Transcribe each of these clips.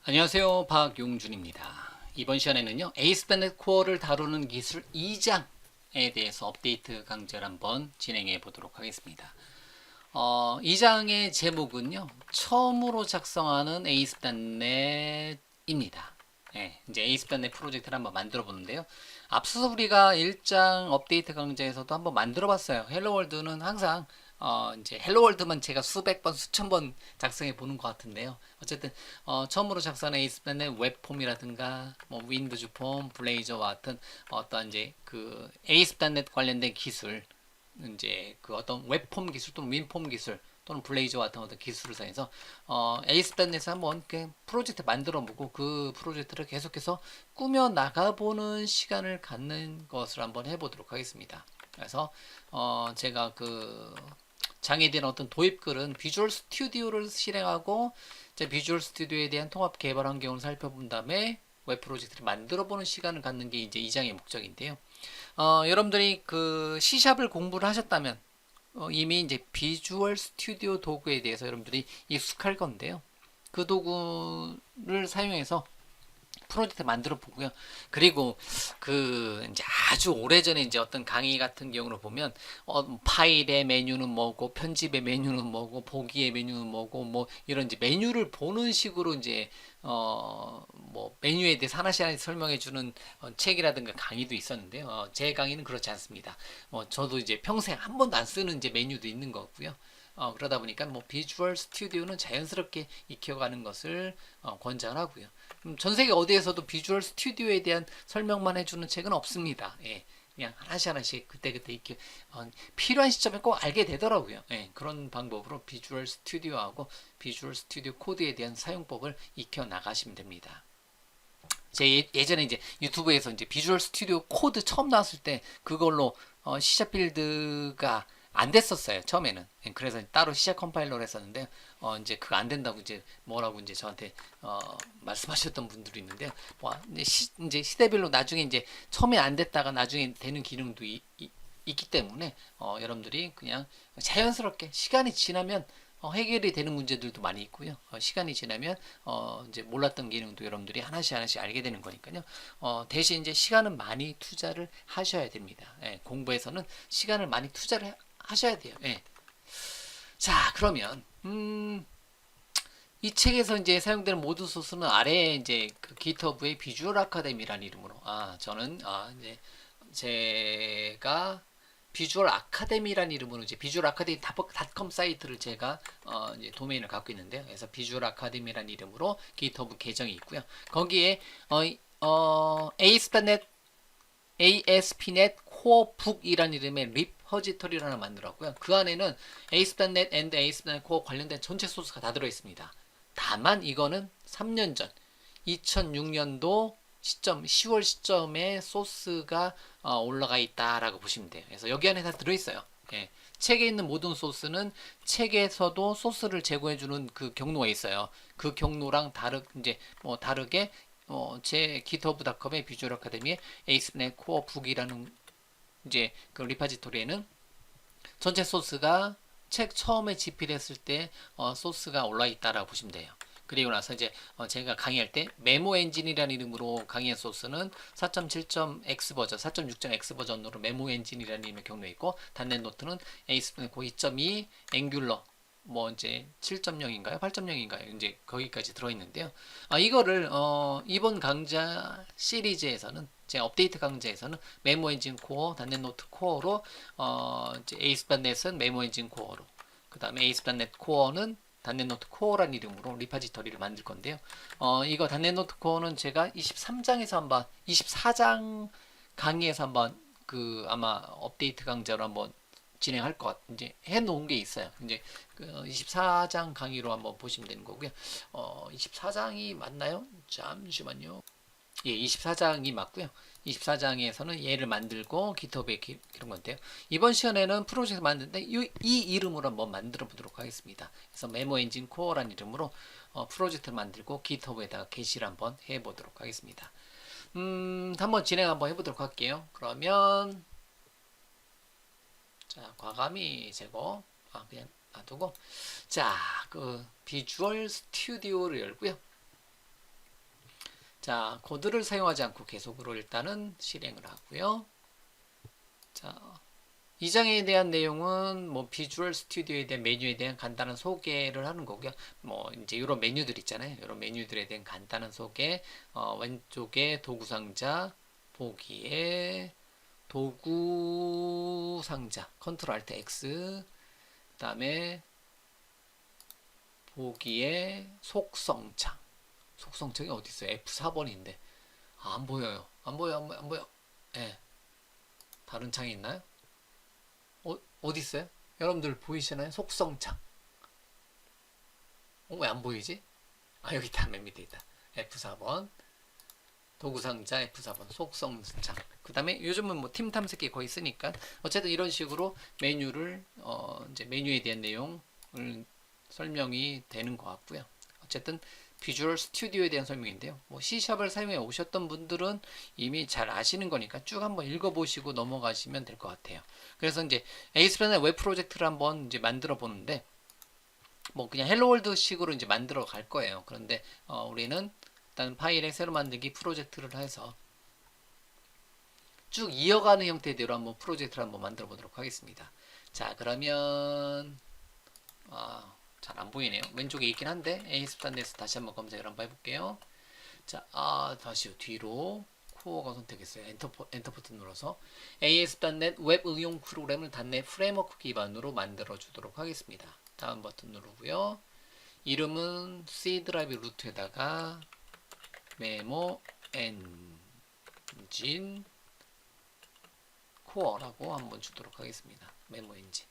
안녕하세요. 박용준입니다. 이번 시간에는요, ASP.NET 코어를 다루는 기술 2장에 대해서 업데이트 강좌를 한번 진행해 보도록 하겠습니다. 2장의 제목은요, 처음으로 작성하는 ASP.NET입니다. 네, 이제 ASP.NET 프로젝트를 한번 만들어 보는데요. 앞서서 우리가 1장 업데이트 강좌에서도 한번 만들어 봤어요. 헬로월드는 항상 이제 헬로월드만 제가 수백 번, 수천 번 작성해 보는 것 같은데요. 어쨌든 처음으로 작성한 ASP.NET 웹폼이라든가 뭐 윈도우즈 폼, 블레이저와 같은 어떤 이제 그 ASP.NET 관련된 기술, 이제 그 어떤 웹폼 기술 또는 윈폼 기술 또는 블레이저 같은 어떤 기술을 사용해서 ASP.NET에서 한번 프로젝트 만들어 보고 그 프로젝트를 계속해서 꾸며 나가보는 시간을 갖는 것을 한번 해보도록 하겠습니다. 그래서 제가 그 장에 대한 어떤 도입글은 비주얼 스튜디오를 실행하고 이제 비주얼 스튜디오에 대한 통합 개발 환경을 살펴본 다음에 웹 프로젝트를 만들어 보는 시간을 갖는 게 이제 이 장의 목적인데요. 여러분들이 그 C샵을 공부를 하셨다면 이미 이제 비주얼 스튜디오 도구에 대해서 여러분들이 익숙할 건데요. 그 도구를 사용해서 프로젝트 만들어 보고요. 그리고 그 이제 아주 오래전에 이제 어떤 강의 같은 경우로 보면 파일의 메뉴는 뭐고 편집의 메뉴는 뭐고 보기의 메뉴는 뭐고 뭐 이런 이제 메뉴를 보는 식으로 이제 뭐 메뉴에 대해서 하나씩 하나씩 설명해 주는 책이라든가 강의도 있었는데요. 제 강의는 그렇지 않습니다. 저도 이제 평생 한 번도 안 쓰는 이제 메뉴도 있는 거고요. 그러다 보니까 뭐 비주얼 스튜디오는 자연스럽게 익혀가는 것을 권장하고요. 전 세계 어디에서도 비주얼 스튜디오에 대한 설명만 해주는 책은 없습니다. 예, 그냥 하나씩 하나씩 그때그때 익혀 필요한 시점에 꼭 알게 되더라고요. 예, 그런 방법으로 비주얼 스튜디오하고 비주얼 스튜디오 코드에 대한 사용법을 익혀 나가시면 됩니다. 제 예전에 이제 유튜브에서 이제 비주얼 스튜디오 코드 처음 나왔을 때 그걸로 C샵 빌드가 안 됐었어요. 처음에는. 그래서 따로 C샵 컴파일러를 했었는데 이제 그거 안 된다고 이제 뭐라고 이제 저한테 말씀하셨던 분들이 있는데요. 뭐 이제 시대별로 나중에 이제 처음에 안 됐다가 나중에 되는 기능도 있기 때문에 여러분들이 그냥 자연스럽게 시간이 지나면 해결이 되는 문제들도 많이 있고요. 시간이 지나면 이제 몰랐던 기능도 여러분들이 하나씩 하나씩 알게 되는 거니까요. 대신 이제 시간은 많이 투자를 하셔야 됩니다. 예, 공부에서는 시간을 많이 투자를 하셔야 돼요. 예. 자, 그러면 이 책에서 이제 사용되는 모든 소스는 아래에 이제 그 GitHub의 비주얼 아카데미라는 이름으로 저는 이제 제가 비주얼 아카데미라는 이름으로 이제 비주얼 아카데미 닷컴 사이트를 제가 이제 도메인을 갖고 있는데요. 그래서 비주얼 아카데미라는 이름으로 GitHub 계정이 있고요. 거기에 ASP.NET Core Book이라는 이름의 리퍼지터리를 하나 만들었고요. 그 안에는 ASP.NET and ASP.NET Core 관련된 전체 소스가 다 들어 있습니다. 다만 이거는 3년 전 2006년도 시점 10월 시점에 소스가 올라가 있다라고 보시면 돼요. 그래서 여기 안에 다 들어있어요. 예. 책에 있는 모든 소스는 책에서도 소스를 제공해주는 그 경로가 있어요. 그 경로랑 이제 뭐 다르게 제 GitHub.com의 비주얼 아카데미의 ASP.NET Core Book이라는 이제 그 리파지토리에는 전체 소스가 책 처음에 집필했을 때 소스가 올라 있다라고 보시면 돼요. 그리고 나서 이제 제가 강의할 때 메모 엔진이라는 이름으로 강의한 소스는 4.7.x 버전, 4.6.x 버전으로 메모 엔진이라는 이름의 경로에 있고 단넷 노트는 ASP.NET Core 2.2 앵귤러 뭐 이제 7.0인가요? 8.0인가요? 이제 거기까지 들어있는데요. 이거를 이번 강좌 시리즈에서는 제 업데이트 강좌에서는 메모 엔진 코어, 단넷 노트 코어로 이제 ASP.NET은 메모 엔진 코어로 그 다음에 ASP.NET 코어는 단넷 노트 코어라는 이름으로 리파지터리를 만들 건데요. 이거 단넷 노트 코어는 제가 23장에서 한번 24장 강의에서 한번 그 아마 업데이트 강좌로 한번 진행할 것 이제 해 놓은 게 있어요. 이제 그 24장 강의로 한번 보시면 되는 거고요. 24장이 맞나요? 잠시만요. 예, 24장이 맞고요. 24장에서는 얘를 만들고 GitHub에 그런 건데요. 이번 시간에는 프로젝트 만드는데 이 이름으로 한번 만들어 보도록 하겠습니다. 그래서 메모 엔진 코어라는 이름으로 프로젝트를 만들고 GitHub에다가 게시를 한번 해 보도록 하겠습니다. 한번 진행 한번 해보도록 할게요. 그러면 자, 과감히 제거 그냥 놔두고 자, 그 비주얼 스튜디오를 열고요. 자, 코드를 사용하지 않고 계속으로 일단은 실행을 하고요. 자, 이 장에 대한 내용은 뭐 비주얼 스튜디오에 대한 메뉴에 대한 간단한 소개를 하는 거고요. 뭐 이제 이런 메뉴들 있잖아요. 이런 메뉴들에 대한 간단한 소개. 왼쪽에 도구 상자, 보기에 도구 상자, 컨트롤 알트 X. 그다음에 보기에 속성창. 속성창이 어디 있어요? F4번인데. 아, 안 보여요. 안 보여, 안 보여, 안 보여. 예. 다른 창이 있나요? 어디 있어요? 여러분들 보이시나요? 속성창. 왜 안 보이지? 아, 여기 있다. 맨 밑에 있다. F4번. 도구상자 F4번. 속성창. 그 다음에 요즘은 뭐 팀 탐색기 거의 쓰니까 어쨌든 이런 식으로 메뉴를, 이제 메뉴에 대한 내용을 설명이 되는 것 같고요. 어쨌든 비주얼 스튜디오에 대한 설명인데요. 뭐 C샵을 사용해 오셨던 분들은 이미 잘 아시는 거니까 쭉 한번 읽어보시고 넘어가시면 될 것 같아요. 그래서 이제 에이스펜의 웹 프로젝트를 한번 이제 만들어 보는데 뭐 그냥 헬로월드 식으로 이제 만들어 갈 거예요. 그런데 우리는 일단 파일에 새로 만들기 프로젝트를 해서 쭉 이어가는 형태대로 한번 프로젝트를 한번 만들어 보도록 하겠습니다. 자, 그러면 잘 안 보이네요. 왼쪽에 있긴 한데 ASP.NET 다시 한번 검색을 한번 해볼게요. 자, 다시요. 뒤로 코어가 선택했어요. 엔터 버튼 눌러서 ASP.NET 웹 응용 프로그램을 .NET 프레임워크 기반으로 만들어 주도록 하겠습니다. 다음 버튼 누르고요. 이름은 C 드라이브 루트에다가 메모 엔진 코어라고 한번 주도록 하겠습니다. 메모 엔진.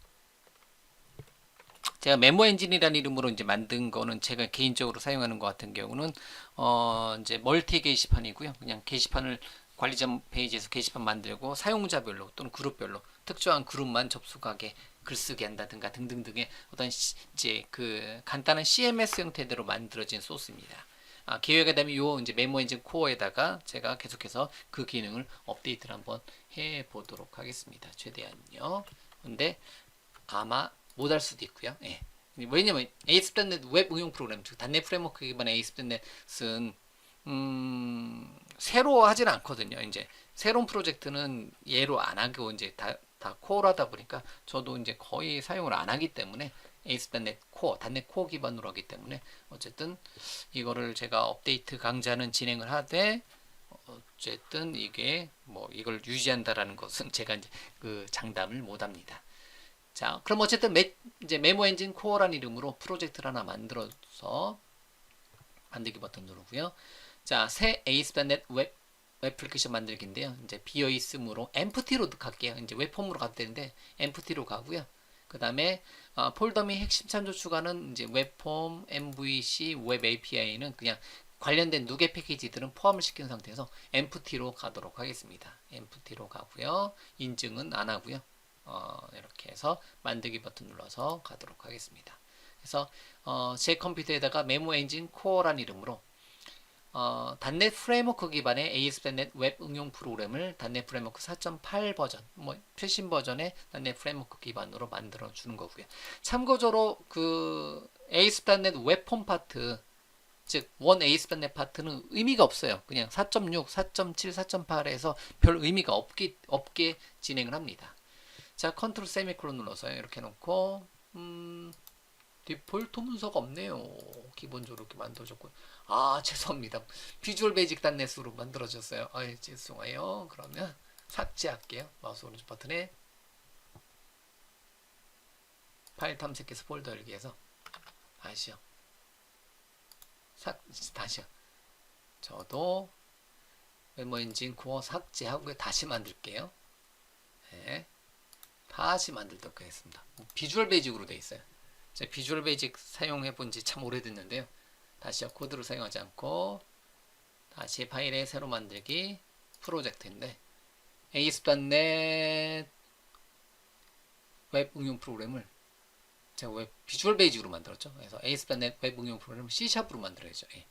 제가 메모 엔진이라는 이름으로 이제 만든 거는 제가 개인적으로 사용하는 것 같은 경우는 이제 멀티 게시판이고요. 그냥 게시판을 관리자 페이지에서 게시판 만들고 사용자별로 또는 그룹별로 특정한 그룹만 접속하게 글쓰기 한다든가 등등등의 어떤 이제 그 간단한 CMS 형태대로 만들어진 소스입니다. 기회가 되면 요 이제 메모 엔진 코어에다가 제가 계속해서 그 기능을 업데이트를 한번 해 보도록 하겠습니다. 최대한요. 근데 아마 못할 수도 있고요. 예. 왜냐면 ASP.NET 웹 응용 프로그램, 즉 .NET 프레임워크 기반의 ASP.NET은 새로 하진 않거든요. 이제 새로운 프로젝트는 얘로 안 하고 이제 다 코어하다 보니까 저도 이제 거의 사용을 안 하기 때문에 ASP.NET 코어, .NET 코어 기반으로 하기 때문에 어쨌든 이거를 제가 업데이트 강좌는 진행을 하되 어쨌든 이게 뭐 이걸 유지한다라는 것은 제가 이제 그 장담을 못 합니다. 자, 그럼 어쨌든 이제 메모 엔진 코어란 이름으로 프로젝트를 하나 만들어서 만들기 버튼 누르고요. 자, 새 ASP.NET 웹 애플리케이션 만들기인데요. 이제 비어 있음으로 empty로 갈게요. 이제 웹폼으로 가도 되는데 empty로 가고요. 그 다음에 폴더 및 핵심 참조 추가는 이제 웹폼, MVC, 웹 API는 그냥 관련된 누계 패키지들은 포함을 시킨 상태에서 empty로 가도록 하겠습니다. empty로 가고요. 인증은 안 하고요. 이렇게 해서 만들기 버튼 눌러서 가도록 하겠습니다. 그래서 제 컴퓨터에다가 메모 엔진 코어란 이름으로 .NET 프레임워크 기반의 ASP.NET 웹 응용 프로그램을 .NET 프레임워크 4.8 버전, 뭐 최신 버전의 .NET 프레임워크 기반으로 만들어 주는 거고요. 참고적으로 그 ASP.NET 웹폼 파트, 즉 원 ASP.NET 파트는 의미가 없어요. 그냥 4.6, 4.7, 4.8에서 별 의미가 없게 진행을 합니다. 자, 컨트롤 세미콜론 눌러서 이렇게 놓고 디폴트 문서가 없네요. 기본적으로 이렇게 만들어졌고, 죄송합니다. 비주얼 베이직 .NET으로 만들어졌어요. 죄송해요. 그러면 삭제할게요. 마우스 오른쪽 버튼에 파일 탐색해서 폴더 열기해서 다시요. 다시요. 저도 메모 엔진 코어 삭제하고 다시 만들게요. 네. 다시 만들도록 하겠습니다. 비주얼 베이직으로 되어 있어요. 제가 비주얼 베이직 사용해 본 지 참 오래됐는데요. 다시요. 코드를 사용하지 않고 다시 파일에 새로 만들기 프로젝트인데 ASP.NET 웹 응용 프로그램을 제가 웹 비주얼 베이직으로 만들었죠. 그래서 ASP.NET 웹 응용 프로그램을 C샵으로 만들어야죠. 예.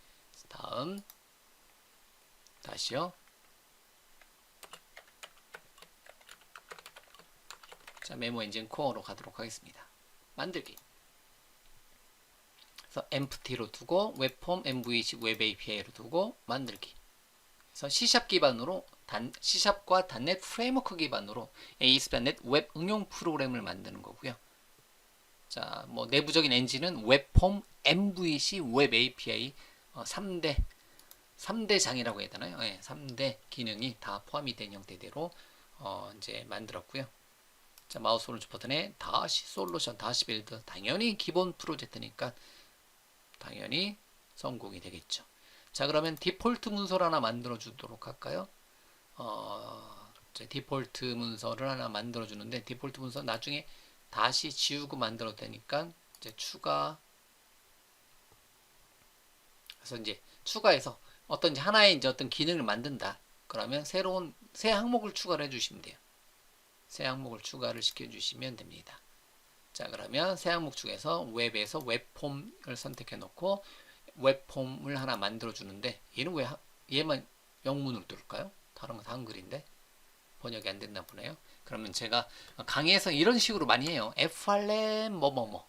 다음 다시요. 자, 메모 엔진 코어로 가도록 하겠습니다. 만들기. 그래서 empty로 두고 웹폼 MVC 웹 API로 두고 만들기. 그래서 C# 기반으로 C#과 .NET 프레임워크 기반으로 ASP.NET 웹 응용 프로그램을 만드는 거고요. 자, 뭐 내부적인 엔진은 웹폼, MVC, 웹 API 3대 장이라고 해야 되나요? 네, 3대 기능이 다 포함이 된 형태대로 이제 만들었고요. 자, 마우스 오른쪽 버튼에 다시 솔루션, 다시 빌드. 당연히 기본 프로젝트니까 당연히 성공이 되겠죠. 자, 그러면 디폴트 문서를 하나 만들어 주도록 할까요? 디폴트 문서를 하나 만들어 주는데, 디폴트 문서 나중에 다시 지우고 만들어도 되니까 이제 추가, 그래서 이제 추가해서 어떤 하나의 이제 어떤 기능을 만든다. 그러면 새로운 새 항목을 추가를 해주시면 돼요. 새 항목을 추가를 시켜주시면 됩니다. 자, 그러면 새 항목 중에서 웹에서 웹폼을 선택해 놓고 웹폼을 하나 만들어 주는데, 얘는 왜 얘만 영문으로 뜰까요? 다른 건 다 한글인데 번역이 안 됐나 보네요. 그러면 제가 강의에서 이런 식으로 많이 해요. frlm 뭐뭐뭐,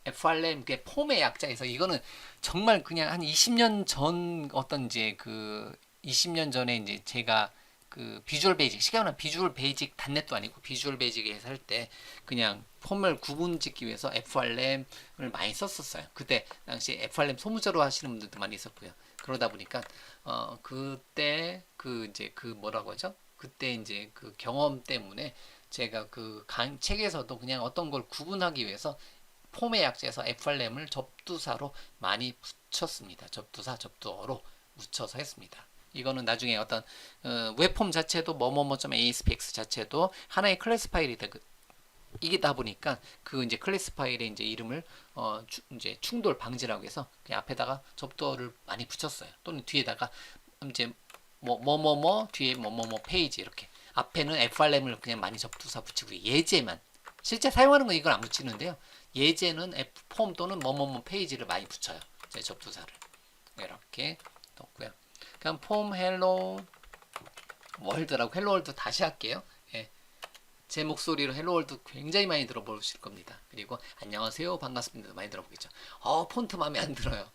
frlm 그 폼의 약자에서, 이거는 정말 그냥 한 20년 전 어떤 이제 그 20년 전에 이제 제가 그 비주얼 베이직, 시간은 비주얼 베이직 단넷도 아니고 비주얼 베이직에서 할 때 그냥 폼을 구분 짓기 위해서 frlm을 많이 썼었어요. 그때 당시 frlm 소무자로 하시는 분들도 많이 있었고요. 그러다 보니까 그때 그 이제 그 뭐라고 하죠? 그때 이제 그 경험 때문에 제가 그 책에서도 그냥 어떤 걸 구분하기 위해서 폼의 약자에서 frm을 접두사로 많이 붙였습니다. 접두사, 접두어로 묻혀서 했습니다. 이거는 나중에 어떤 웹폼 자체도 뭐뭐뭐.aspx 자체도 하나의 클래스 파일이 이게다 보니까 그 이제 클래스 파일의 이제 이름을 이제 충돌 방지라고 해서 그냥 앞에다가 접두어를 많이 붙였어요. 또는 뒤에다가 이제 뭐뭐뭐 뒤에 뭐뭐뭐 페이지, 이렇게 앞에는 frm을 그냥 많이 접두사 붙이고, 예제만 실제 사용하는 건 이걸 안 붙이는데요. 예제는 폼 또는 뭐뭐뭐 페이지를 많이 붙여요. 제 접두사를 이렇게 넣고요. 그럼 폼 헬로 월드라고, 헬로 월드 다시 할게요. 예. 제 목소리로 헬로 월드 굉장히 많이 들어보실 겁니다. 그리고 안녕하세요, 반갑습니다 많이 들어보겠죠. 폰트 마음에 안 들어요.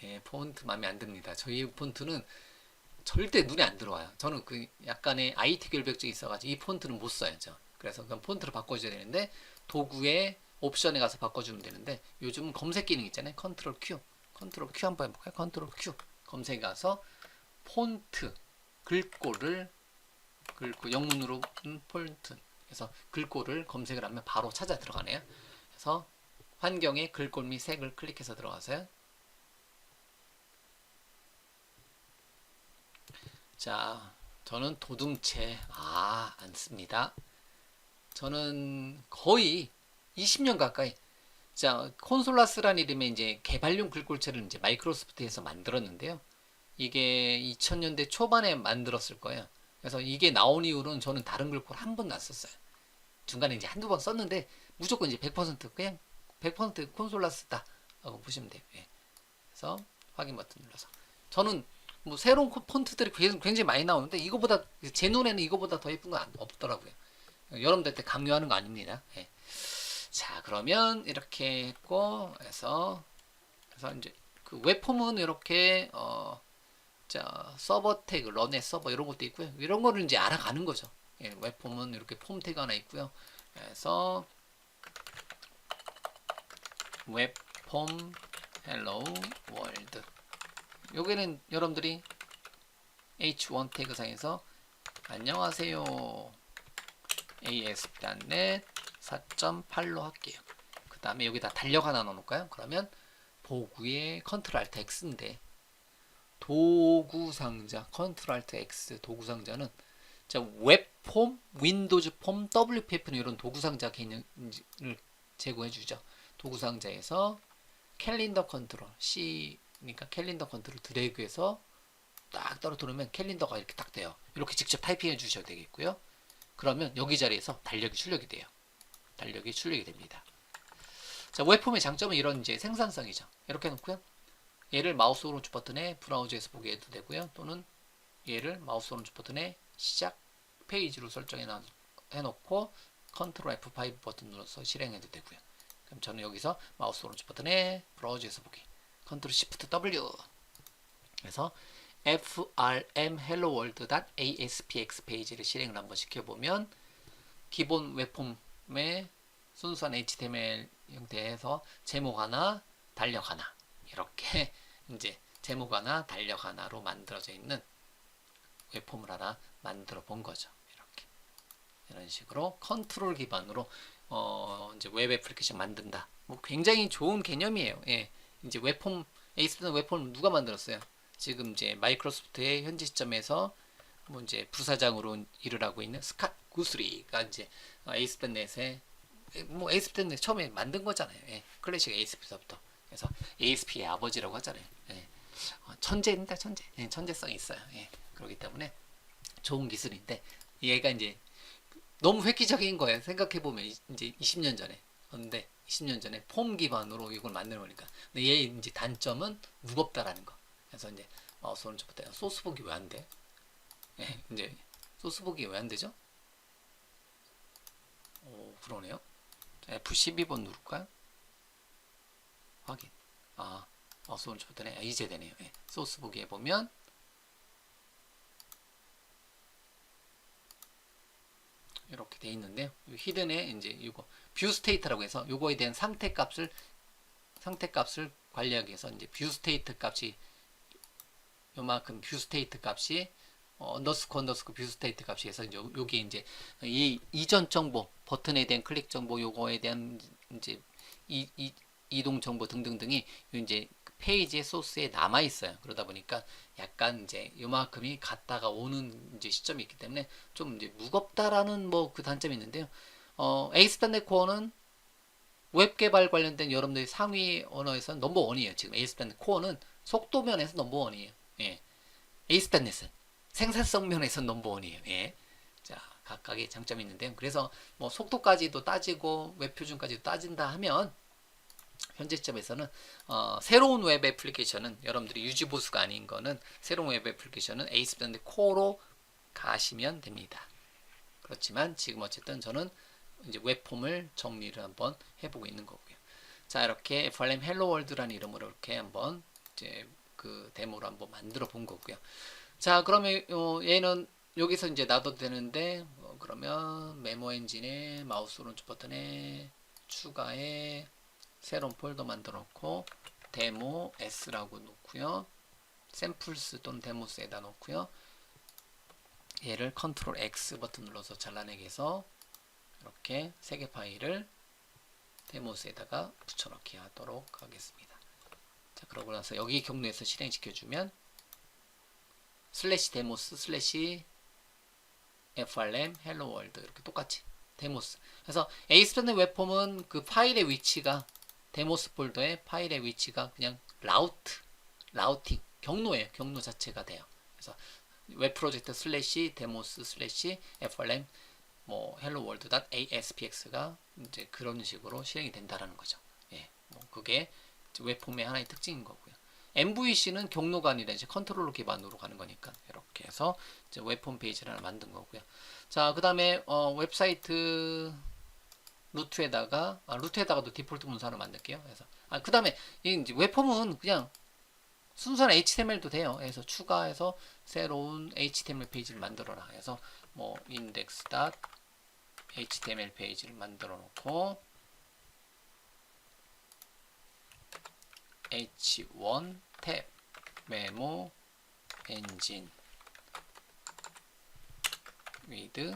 예, 폰트 마음에 안 듭니다. 저희 폰트는 절대 눈에 안 들어와요. 저는 그 약간의 IT 결벽증이 있어가지고 이 폰트는 못 써요. 그래서 그럼 폰트를 바꿔줘야 되는데, 도구의 옵션에 가서 바꿔주면 되는데, 요즘은 검색 기능 있잖아요. 컨트롤 Q 한번 해볼까요? 컨트롤 Q 검색에 가서 폰트 글꼴을 영문으로 폰트, 그래서 글꼴을 검색을 하면 바로 찾아 들어가네요. 그래서 환경에 글꼴 및 색을 클릭해서 들어가세요. 자, 저는 도둠체 안 씁니다. 저는 거의 20년 가까이, 자, 콘솔라스라는 이름의 이제 개발용 글꼴체를 이제 마이크로소프트에서 만들었는데요. 이게 2000년대 초반에 만들었을 거예요. 그래서 이게 나온 이후로는 저는 다른 글꼴 한 번도 안 썼어요. 중간에 이제 한두 번 썼는데 무조건 이제 100% 그냥 100% 콘솔라스다 라고 보시면 돼요. 예. 그래서 확인 버튼 눌러서, 저는 뭐 새로운 폰트들이 굉장히 많이 나오는데 이거보다, 제 눈에는 이거보다 더 예쁜 건 없더라고요. 여러분들한테 강요하는 거 아닙니다. 예. 자, 그러면 이렇게 했고 해서 이제 그 웹폼은 이렇게 자, 서버 태그, 런의 서버 이런 것도 있고요. 이런 거를 이제 알아가는 거죠. 예, 웹폼은 이렇게 폼 태그 하나 있고요. 그래서 웹폼 헬로 월드, 여기는 여러분들이 H1 태그 상에서 안녕하세요 ASP.NET 4.8로 할게요. 그 다음에 여기다 달력 하나 넣어놓을까요? 그러면 보구의 컨트롤 알트 X인데, 도구 상자 컨트롤 알트 X 도구 상자는 자, 웹폼, 윈도우즈 폼, WPF는 이런 도구 상자 개념을 제공해 주죠. 도구 상자에서 캘린더 컨트롤 C, 그러니까 캘린더 컨트롤 드래그해서 딱 떨어뜨리면 캘린더가 이렇게 딱 돼요. 이렇게 직접 타이핑해 주셔도 되겠고요. 그러면 여기 자리에서 달력이 출력이 돼요. 달력이 출력이 됩니다. 자, 웹폼의 장점은 이런 이제 생산성이죠. 이렇게 해놓고요. 얘를 마우스 오른쪽 버튼에 브라우저에서 보게 해도 되고요. 또는 얘를 마우스 오른쪽 버튼에 시작 페이지로 설정해 놓고 컨트롤 F5 버튼 눌러서 실행해도 되고요. 그럼 저는 여기서 마우스 오른쪽 버튼에 브라우저에서 보기, 컨트롤 Shift W, 그래서 frm helloworld.aspx 페이지를 실행을 한번 시켜보면 기본 웹폼의 순수한 HTML 형태에서 제목 하나, 달력 하나 이렇게 이제 제목 하나, 달력 하나로 만들어져 있는 웹폼을 하나 만들어 본 거죠. 이렇게 이런 식으로 컨트롤 기반으로 이제 웹 애플리케이션 만든다. 뭐 굉장히 좋은 개념이에요. 예. 이제 웹폼 ASP.NET 웹폼을 누가 만들었어요? 지금 이제 마이크로소프트의 현재 시점에서 뭐 이제 부사장으로 일을 하고 있는 스캇 구스리가 이제 ASP.NET의 뭐 ASP.NET 처음에 만든 거잖아요. 예. 클래식 ASP서부터. 그래서 ASP의 아버지라고 하잖아요. 예. 천재입니다, 천재. 예, 천재성이 있어요. 예. 그렇기 때문에 좋은 기술인데 얘가 이제 너무 획기적인 거예요. 생각해 보면 이제 20년 전에. 근데 20년 전에 폼 기반으로 이걸 만들어 보니까. 근데 얘 이제 단점은 무겁다라는 거. 그래서 이제 마우스 오른쪽부터 소스 보기 왜 안 돼? 예, 이제 소스 보기 왜 안 되죠? 오, 그러네요. F12번 누를까요? 확인. 아, 마우스 오른쪽부터 네, 이제 되네요. 예, 소스 보기에 보면 이렇게 돼 있는데요. 히든에 이제 이거 뷰 스테이트라고 해서 요거에 대한 상태 값을 관리하기 위해서 이제 뷰 스테이트 값이 요만큼 뷰 스테이트 값이 언더스코 뷰 스테이트 값이 해서 이제 요게 이제 이 이전 정보 버튼에 대한 클릭 정보 요거에 대한 이제 이동 정보 등등등이 이제 페이지의 소스에 남아 있어요. 그러다 보니까 약간 이제 요만큼이 갔다가 오는 이제 시점이 있기 때문에 좀 이제 무겁다라는 뭐 그 단점이 있는데요. ASP.NET Core는 웹 개발 관련된 여러분들의 상위 언어에서 넘버 원이에요. 지금 ASP.NET Core는 속도 면에서 넘버 원이에요. 예. ASP.NET은 생산성 면에서 넘버 원이에요. 예. 자, 각각의 장점이 있는데요. 그래서 뭐 속도까지도 따지고 웹 표준까지도 따진다 하면 현재 시점에서는 새로운 웹 애플리케이션은 여러분들이 유지 보수가 아닌 거는 새로운 웹 애플리케이션은 ASP.NET Core로 가시면 됩니다. 그렇지만 지금 어쨌든 저는 이제 웹폼을 정리를 한번 해보고 있는 거고요. 자, 이렇게 FRM Hello World라는 이름으로 이렇게 한번 이제 그 데모로 한번 만들어 본 거고요. 자, 그러면 얘는 여기서 이제 놔둬도 되는데 그러면 메모 엔진에 마우스 오른쪽 버튼에 추가해 새로운 폴더 만들어 놓고 데모 S라고 놓고요. 샘플스 또는 데모스에다 놓고요. 얘를 컨트롤 X 버튼 눌러서 잘라내기 해서 이렇게 세 개 파일을 데모스에다가 붙여넣기 하도록 하겠습니다. 자, 그러고 나서 여기 경로에서 실행시켜주면 슬래시 데모스 슬래시 frm hello world 이렇게 똑같이 데모스. 그래서 ASP.NET 웹폼은 그 파일의 위치가 데모스 폴더의 파일의 위치가 그냥 라우팅 경로예요. 경로 자체가 돼요. 그래서 웹 프로젝트 슬래시 데모스 슬래시 frm 뭐 helloworld.aspx가 이제 그런 식으로 실행이 된다라는 거죠. 예, 뭐 그게 웹폼의 하나의 특징인 거고요. MVC는 경로가 아니라 이제 컨트롤러 기반으로 가는 거니까 이렇게 해서 이제 웹폼 페이지를 하나 만든 거고요. 자, 그 다음에 웹사이트 루트에다가도 디폴트 문서를 만들게요. 그래서 그 다음에 이제 웹폼은 그냥 순수한 HTML도 돼요. 그래서 추가해서 새로운 HTML 페이지를 만들어라. 해서 뭐 index.html 페이지를 만들어 놓고 h1 탭 메모 엔진 with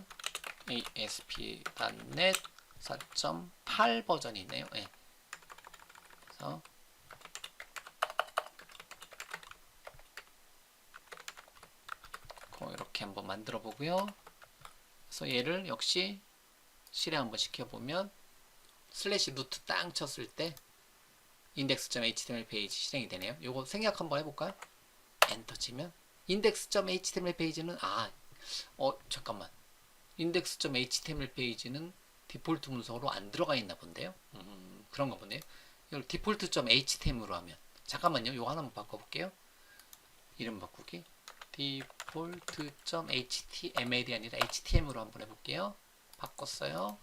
ASP.NET 4.8 버전이 있네요. 예. 그래서 이렇게 한번 만들어 보고요. 그래서 얘를 역시 실행 한번 시켜보면 슬래시 루트 땅 쳤을 때 index.html 페이지 실행이 되네요. 요거 생략 한번 해볼까요? 엔터 치면 index.html 페이지는 잠깐만 index.html 페이지는 디폴트 문서로 안 들어가 있나 본데요. 그런가 보네요. 이걸 디폴트.html로 하면 잠깐만요. 요거 하나만 바꿔볼게요. 이름 바꾸기 default.html이 아니라 html로 한번 해볼게요. 바꿨어요.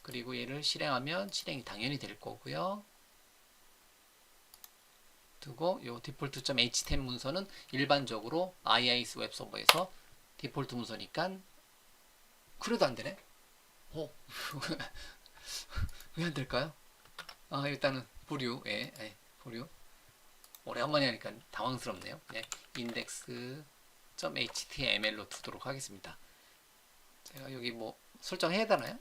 그리고 얘를 실행하면 실행이 당연히 될 거고요. 두고 요 default.html 문서는 일반적으로 IIS 웹 서버에서 디폴트 문서니까 그래도 안 되네. 왜 안 될까요? 일단은 보류, 보류. 오래간만에 하니까 당황스럽네요. index.html로 두도록 하겠습니다. 제가 여기 뭐 설정해야 되나요?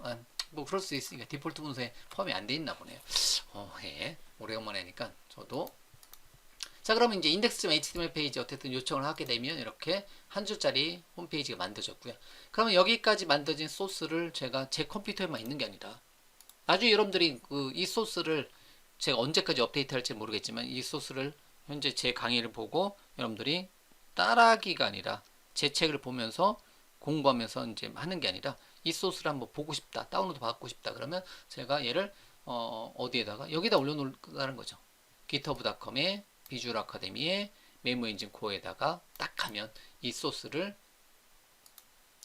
뭐 그럴 수 있으니까 디폴트 문서에 포함이 안 돼 있나 보네요. 오래간만에 하니까 저도. 자, 그러면 이제 index.html 페이지 어쨌든 요청을 하게 되면 이렇게 한 줄짜리 홈페이지가 만들어졌고요. 그러면 여기까지 만들어진 소스를 제가 제 컴퓨터에만 있는 게 아니라 나중에 여러분들이 이 소스를 제가 언제까지 업데이트 할지 모르겠지만 이 소스를 현재 제 강의를 보고 여러분들이 따라하기가 아니라 제 책을 보면서 공부하면서 이제 하는 게 아니라 이 소스를 한번 보고 싶다, 다운로드 받고 싶다 그러면 제가 얘를 어디에다가 여기다 올려놓는다는 거죠. github.com에 비주얼 아카데미에 메모 엔진 코어에다가 딱 하면 이 소스를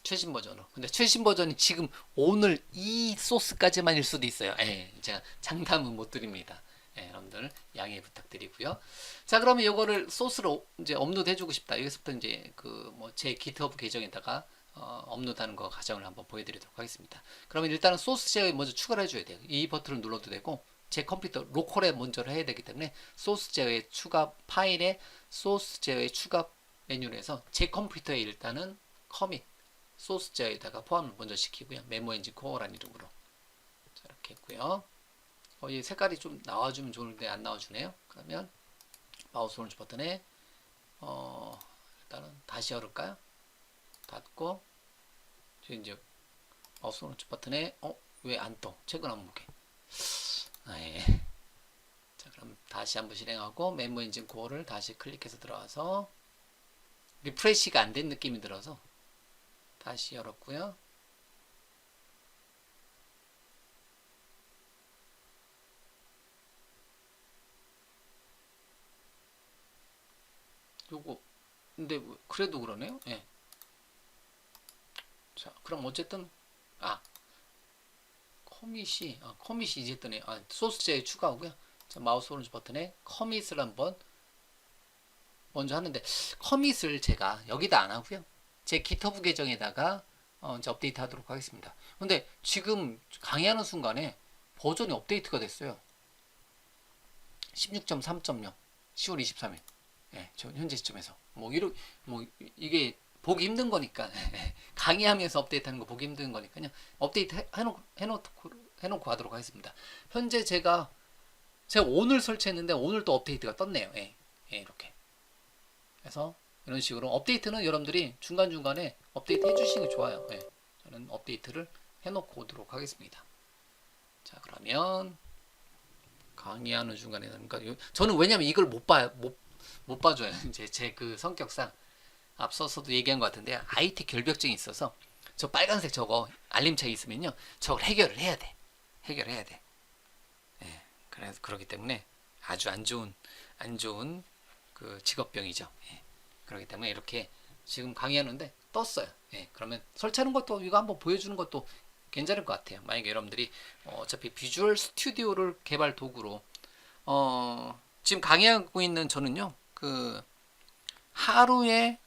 최신 버전으로. 근데 최신 버전이 지금 오늘 이 소스까지만일 수도 있어요. 제가 장담은 못 드립니다. 여러분들 양해 부탁드리고요. 자, 그러면 이거를 소스로 이제 업로드 해주고 싶다. 여기서부터 이제 제 GitHub 계정에다가 업로드하는 거 과정을 한번 보여드리도록 하겠습니다. 그러면 일단은 소스 제어에 먼저 추가를 해줘야 돼요. 이 버튼을 눌러도 되고 제 컴퓨터 로컬에 먼저 해야 되기 때문에 소스 제어의 추가 파일에 소스 제어의 추가 메뉴로 해서 제 컴퓨터에 일단은 커밋 소스 제어에다가 포함을 먼저 시키고요. 메모 엔진 코어라는 이름으로 자, 이렇게 했고요. 이 색깔이 좀 나와주면 좋은데 안 나와주네요. 그러면 마우스 오른쪽 버튼에 일단은 다시 열을까요? 닫고 이제 마우스 오른쪽 버튼에 왜 안 떠? 책은 안 보게. 자, 그럼 다시 한번 실행하고 메모 엔진 코어를 다시 클릭해서 들어와서 리프레시가 안 된 느낌이 들어서 다시 열었고요. 요거 근데 그래도 그러네요. 자, 그럼 어쨌든 커밋이 이제 뜨네. 소스제에 추가하고요. 자, 마우스 오른쪽 버튼에 커밋을 한번 먼저 하는데 커밋을 제가 여기다 안 하고요. 제 GitHub 계정에다가 이제 업데이트 하도록 하겠습니다. 근데 지금 강의하는 순간에 버전이 업데이트가 됐어요. 16.3.0 10월 23일. 저 현재 시점에서 이게 보기 힘든 거니까 강의하면서 업데이트하는 거 보기 힘든 거니까 그냥 업데이트 해놓고 하도록 하겠습니다. 현재 제가 오늘 설치했는데 오늘 또 업데이트가 떴네요. 이렇게. 그래서 이런 식으로 업데이트는 여러분들이 중간중간에 업데이트 해주시는 게 좋아요. 저는 업데이트를 해놓고 오도록 하겠습니다. 자, 그러면 강의하는 중간에 그러니까 저는 왜냐면 이걸 못 봐줘요. 이제 제 그 성격상 앞서서도 얘기한 것 같은데 IT 결벽증이 있어서 저 빨간색 저거 알림창이 있으면요 저걸 해결을 해야 돼. 그래서 그렇기 때문에 아주 안 좋은 그 직업병이죠. 그렇기 때문에 이렇게 지금 강의하는데 떴어요. 그러면 설치하는 것도 이거 한번 보여주는 것도 괜찮을 것 같아요. 만약에 여러분들이 어차피 비주얼 스튜디오를 개발 도구로 지금 강의하고 있는 저는요 하루에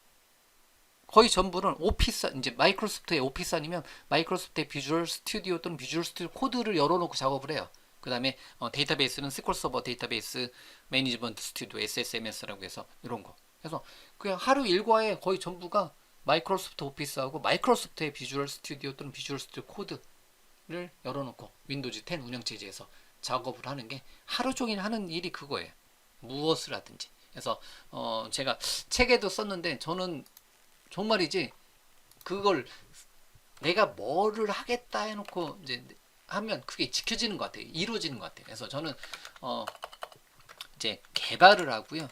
거의 전부는 오피스 이제 마이크로소프트의 오피스 아니면 마이크로소프트의 비주얼 스튜디오 또는 비주얼 스튜디오 코드를 열어놓고 작업을 해요. 그 다음에 데이터베이스는 SQL 서버 데이터베이스 매니지먼트 스튜디오 SSMS라고 해서 이런 거. 그래서 그냥 하루 일과에 거의 전부가 마이크로소프트 오피스하고 마이크로소프트의 비주얼 스튜디오 또는 비주얼 스튜디오 코드를 열어놓고 윈도우즈 10 운영체제에서 작업을 하는 게 하루 종일 하는 일이 그거예요. 무엇을 하든지. 그래서 제가 책에도 썼는데 저는 정말이지 그걸 내가 뭐를 하겠다 해놓고 이제 하면 그게 지켜지는 것 같아요. 이루어지는 것 같아요. 그래서 저는 이제 개발을 하고요.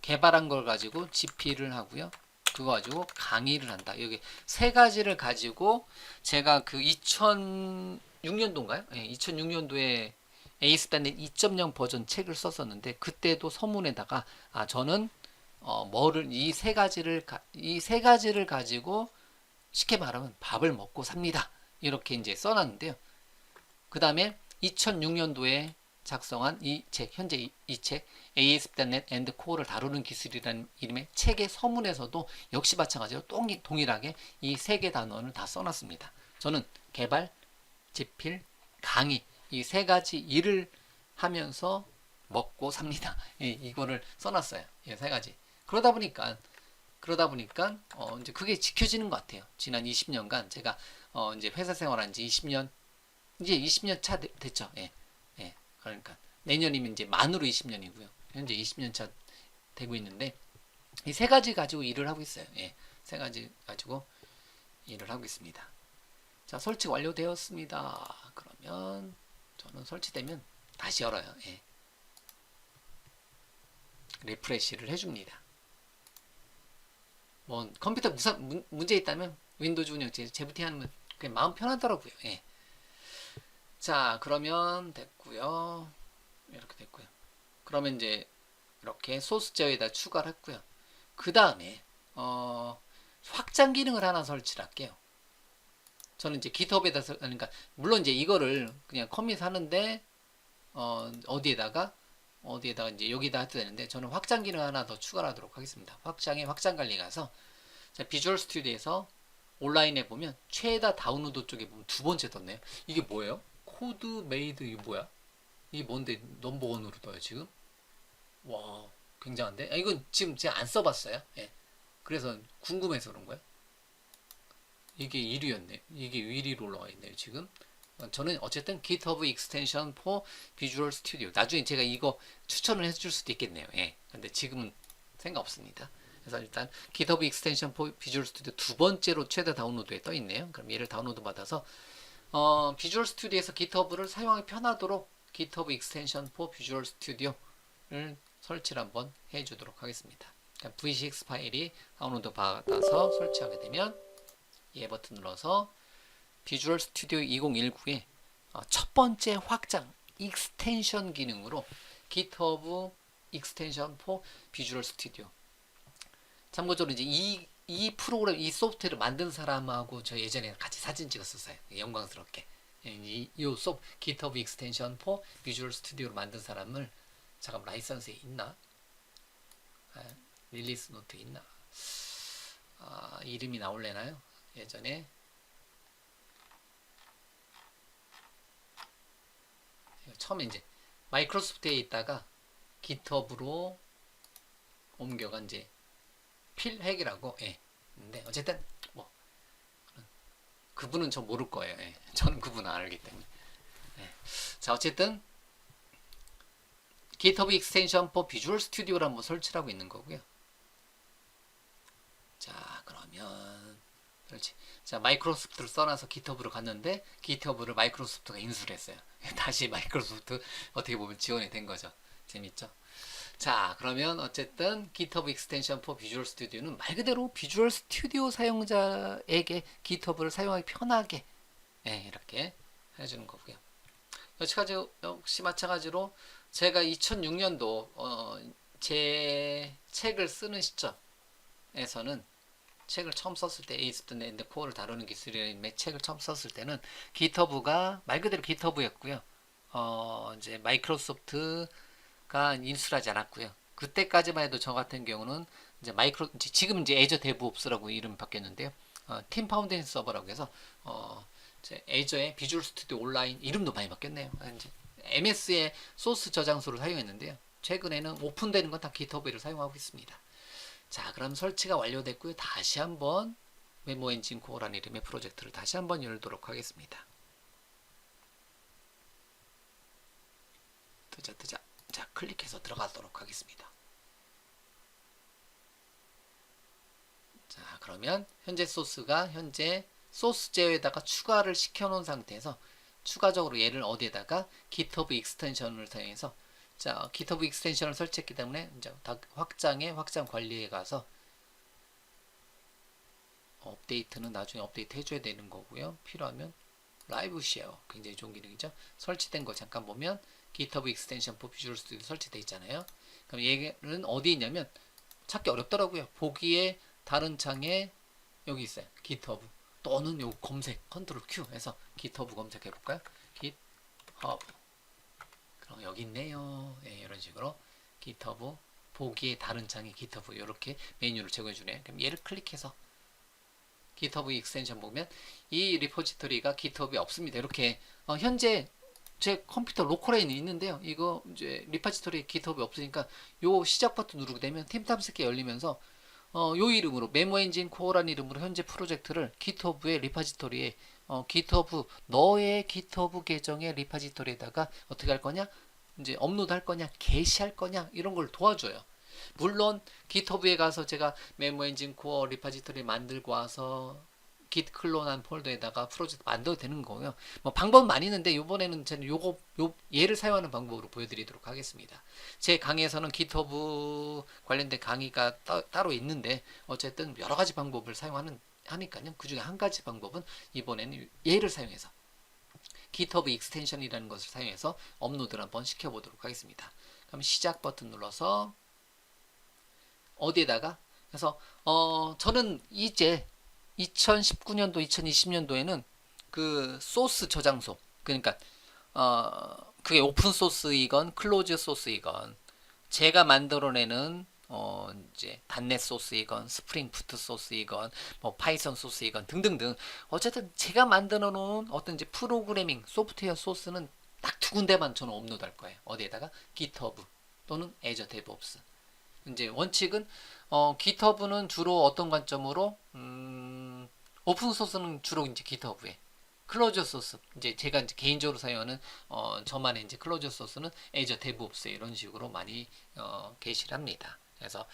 개발한 걸 가지고 GP를 하고요. 그거 가지고 강의를 한다. 여기 세 가지를 가지고 제가 그 2006년도인가요? 2006년도에 에이스단넷 2.0 버전 책을 썼었는데 그때도 서문에다가 저는 이 세 가지를 가지고 쉽게 말하면 밥을 먹고 삽니다. 이렇게 이제 써놨는데요. 그 다음에 2006년도에 작성한 이 책, 현재 이 책 ASP.NET and Core를 다루는 기술이라는 이름의 책의 서문에서도 역시 마찬가지로 동일하게 이 세 개 단원을 다 써놨습니다. 저는 개발, 집필, 강의 이 세 가지 일을 하면서 먹고 삽니다. 이거를 써놨어요. 이 세 가지. 그러다 보니까 이제 그게 지켜지는 것 같아요. 지난 20년간 제가 이제 회사 생활한 지 20년 이제 20년 차 됐죠. 예. 예. 그러니까 내년이면 이제 만으로 20년이고요. 현재 20년 차 되고 있는데 이 세 가지 가지고 일을 하고 있어요. 예. 세 가지 가지고 일을 하고 있습니다. 자, 설치 완료되었습니다. 그러면 저는 설치되면 다시 열어요. 예. 리프레시를 해줍니다. 뭐 컴퓨터 문제 있다면 윈도우즈 운영체 재부팅하면 그냥 마음 편하더라고요. 예. 자, 그러면 됐고요. 이렇게 됐고요. 그러면 이제 이렇게 소스 제어에다 추가를 했고요. 그 다음에 확장 기능을 하나 설치를 할게요. 저는 이제 GitHub에다 그러니까 물론 이제 이거를 그냥 커밋하는데 어디에다가 이제 여기다 해도 되는데 저는 확장 기능 하나 더 추가하도록 하겠습니다. 확장 관리 가서 자, 비주얼 스튜디오에서 온라인에 보면 최다 다운로드 쪽에 보면 두 번째 떴네요. 이게 뭐예요? 코드 메이드 이게 뭐야? 이게 뭔데 넘버원으로 떠요 지금? 와 굉장한데? 이건 지금 제가 안 써봤어요. 예. 그래서 궁금해서 그런 거예요. 이게 1위였네. 이게 1위로 올라와 있네요 지금. 저는 어쨌든 GitHub Extension for Visual Studio. 나중에 제가 이거 추천을 해줄 수도 있겠네요. 예. 근데 지금은 생각 없습니다. 그래서 일단 GitHub Extension for Visual Studio 두 번째로 최대 다운로드에 떠 있네요. 그럼 얘를 다운로드 받아서 비주얼 스튜디오에서 GitHub를 사용하기 편하도록 GitHub Extension for Visual Studio를 설치를 한번 해주도록 하겠습니다. V6 파일이 다운로드 받아서 설치하게 되면 예 버튼 눌러서 비주얼 스튜디오 2019의 첫 번째 확장 익스텐션 기능으로 GitHub Extension for Visual Studio. 참고적으로 이제 이 프로그램, 이 소프트웨어를 만든 사람하고 저 예전에 같이 사진 찍었었어요. 영광스럽게. GitHub Extension for Visual Studio를 만든 사람을 잠깐 라이선스에 있나? 릴리스 노트 있나? 이름이 나올래나요? 예전에 처음에 이제 마이크로소프트에 있다가 GitHub로 옮겨간 이제 필핵이라고 근데 어쨌든 뭐 그분은 저 모를 거예요. 저는 그분은 안 알기 때문에. 자 어쨌든 GitHub Extension for Visual Studio를 한번 설치를 하고 있는 거고요. 자 그러면 그렇지. 자 마이크로소프트를 써놔서 GitHub로 갔는데 GitHub를 마이크로소프트가 인수를 했어요. 다시 마이크로소프트 어떻게 보면 지원이 된 거죠. 재밌죠? 자 그러면 어쨌든 GitHub Extension for Visual Studio는 말 그대로 비주얼 스튜디오 사용자에게 GitHub를 사용하기 편하게 이렇게 해주는 거고요. 역시 마찬가지로 제가 2006년도 제 책을 쓰는 시점에서는 책을 처음 썼을 때 ASP.NET Core를 다루는 기술의 책을 처음 썼을 때는 GitHub가 말 그대로 GitHub였고요. 이제 마이크로소프트가 인수를 하지 않았고요. 그때까지만 해도 저 같은 경우는 이제 지금 이제 애저 데브옵스라고 이름 바뀌었는데요. 팀 파운데이션 서버라고 해서 애저의 비주얼 스튜디오 온라인 이름도 많이 바뀌었네요. 이제 MS의 소스 저장소를 사용했는데요. 최근에는 오픈되는 건 다 GitHub를 사용하고 있습니다. 자, 그럼 설치가 완료됐고요. 다시 한번 메모 엔진 코어라는 이름의 프로젝트를 다시 한번 열도록 하겠습니다. 뜨자. 자, 클릭해서 들어가도록 하겠습니다. 자, 그러면 현재 소스 제어에다가 추가를 시켜놓은 상태에서 추가적으로 얘를 어디에다가 GitHub 익스텐션을 사용해서 자, GitHub 익스텐션을 설치했기 때문에 이제 확장 관리에 가서 업데이트는 나중에 업데이트 해줘야 되는 거고요. 필요하면 라이브 쉐어 굉장히 좋은 기능이죠. 설치된 거 잠깐 보면 GitHub 익스텐션 for Visual Studio 설치되어 있잖아요. 그럼 얘는 어디 있냐면 찾기 어렵더라고요. 보기에 다른 창에 여기 있어요. GitHub 또는 요 검색 컨트롤 Q 해서 GitHub 검색해 볼까요? GitHub 그럼 여기 있네요. 예, 이런 식으로 GitHub 보기에 다른 창에 GitHub 이렇게 메뉴를 제공해 주네요. 그럼 얘를 클릭해서 GitHub 익스텐션 보면 이 리포지토리가 GitHub에 없습니다. 이렇게 현재 제 컴퓨터 로컬에 있는데요. 이거 이제 리포지토리 GitHub에 없으니까 요 시작 버튼 누르게 되면 팀 탐색기 열리면서 요 이름으로 메모 엔진 코어라는 이름으로 현재 프로젝트를 GitHub의 리포지토리에 GitHub 너의 GitHub 계정의 리포지토리에다가 어떻게 할 거냐? 이제 업로드 할 거냐, 게시할 거냐 이런 걸 도와줘요. 물론 GitHub에 가서 제가 메모 엔진 코어 리포지토리 만들고 와서 git 클론한 폴더에다가 프로젝트 만들어도 되는 거고요. 뭐 방법은 많이 있는데 이번에는 저는 얘를 사용하는 방법으로 보여드리도록 하겠습니다. 제 강의에서는 GitHub 관련된 강의가 따로 있는데 어쨌든 여러 가지 방법을 하니까요. 그 중에 한 가지 방법은 이번에는 얘를 사용해서 GitHub 익스텐션이라는 것을 사용해서 업로드를 한번 시켜보도록 하겠습니다. 그럼 시작 버튼 눌러서 어디에다가 그래서 저는 이제 2019년도 2020년도에는 그 소스 저장소 그러니까 그게 오픈 소스이건 클로즈 소스이건 제가 만들어내는 이제 단넷 소스이건 스프링 부트 소스이건 뭐 파이썬 소스이건 등등등 어쨌든 제가 만들어 놓은 어떤 이제 프로그래밍 소프트웨어 소스는 딱 두 군데만 저는 업로드할 거예요. 어디에다가 GitHub 또는 Azure DevOps. 이제 원칙은 GitHub는 주로 어떤 관점으로 오픈 소스는 주로 이제 GitHub에 클로저 소스 이제 제가 이제 개인적으로 사용하는 저만의 이제 클로저 소스는 Azure DevOps 이런 식으로 많이 게시를 합니다. 그래서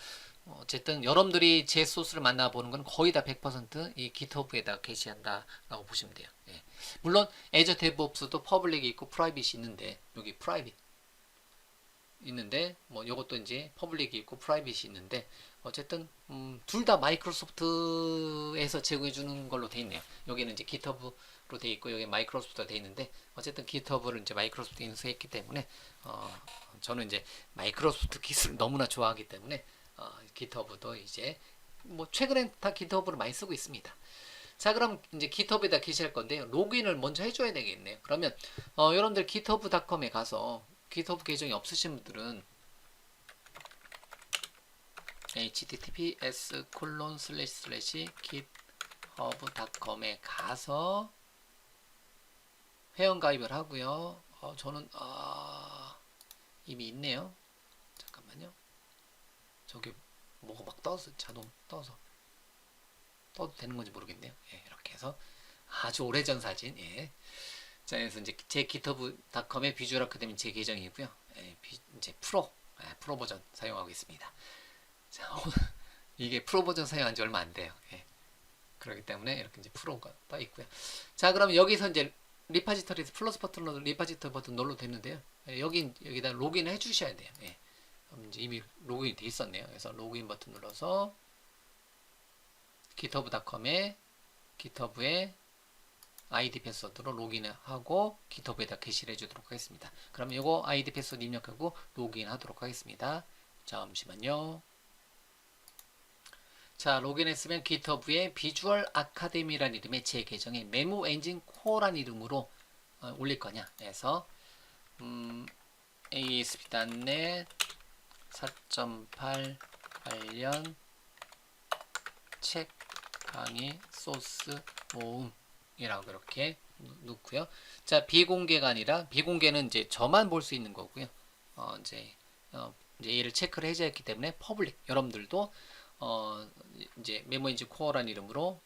어쨌든 여러분들이 제 소스를 만나보는 건 거의 다 100%이 GitHub에다 게시한다라고 보시면 돼요. 예. 물론 Azure DevOps도 퍼블릭이 있고 프라이빗이 있는데 여기 프라이빗 있는데 뭐 요것도 이제 퍼블릭이 있고 프라이빗이 있는데 어쨌든 둘 다 마이크로소프트에서 제공해 주는 걸로 돼 있네요. 여기는 이제 GitHub로 돼 있고 여기 마이크로소프트가 돼 있는데 어쨌든 GitHub를 이제 마이크로소프트 인수했기 때문에 저는 이제 마이크로소프트 기술을 너무나 좋아하기 때문에 GitHub도 이제 뭐 최근엔 다 GitHub를 많이 쓰고 있습니다. 자 그럼 이제 GitHub에다 게시할 건데요. 로그인을 먼저 해줘야 되겠네요. 그러면 여러분들 github.com에 가서 GitHub 계정이 없으신 분들은 https://github.com에 가서 회원가입을 하고요. 저는 이미 있네요. 잠깐만요. 저기 뭐가 막 떠서 자동 떠서 떠도 되는 건지 모르겠네요. 예, 이렇게 해서 아주 오래전 사진. 예. 자, 그래서 이제 제 github.com의 비주얼 아카데미 제 계정이고요. 예, 이제 프로 버전 사용하고 있습니다. 자, 이게 프로 버전 사용한 지 얼마 안 돼요. 예. 그렇기 때문에 이렇게 이제 프로가 떠 있고요. 자, 그럼 여기서 이제 리파지터리에서 플러스 버튼으로 리파지터 버튼 눌러도 되는데요. 예, 여기다 로그인을 해주셔야 돼요. 예. 그럼 이제 이미 로그인이 돼 있었네요. 그래서 로그인 버튼 눌러서 github.com에 GitHub에 아이디 패스워드로 로그인하고 GitHub에다 게시를 해주도록 하겠습니다. 그럼 이거 아이디 패스워드 입력하고 로그인하도록 하겠습니다. 잠시만요. 자 로그인했으면 GitHub에 비주얼 아카데미라는 이름의 제 계정에 메모 엔진 코어라는 이름으로 올릴 거냐 해서 ASP.NET 4.8 관련 책 강의 소스 모음이라고 이렇게 넣고요. 자 비공개가 아니라 비공개는 이제 저만 볼 수 있는 거고요. 이제 얘를 체크를 해줘야 했기 때문에 퍼블릭 여러분들도 이제 메모 엔진 코어라는 이름으로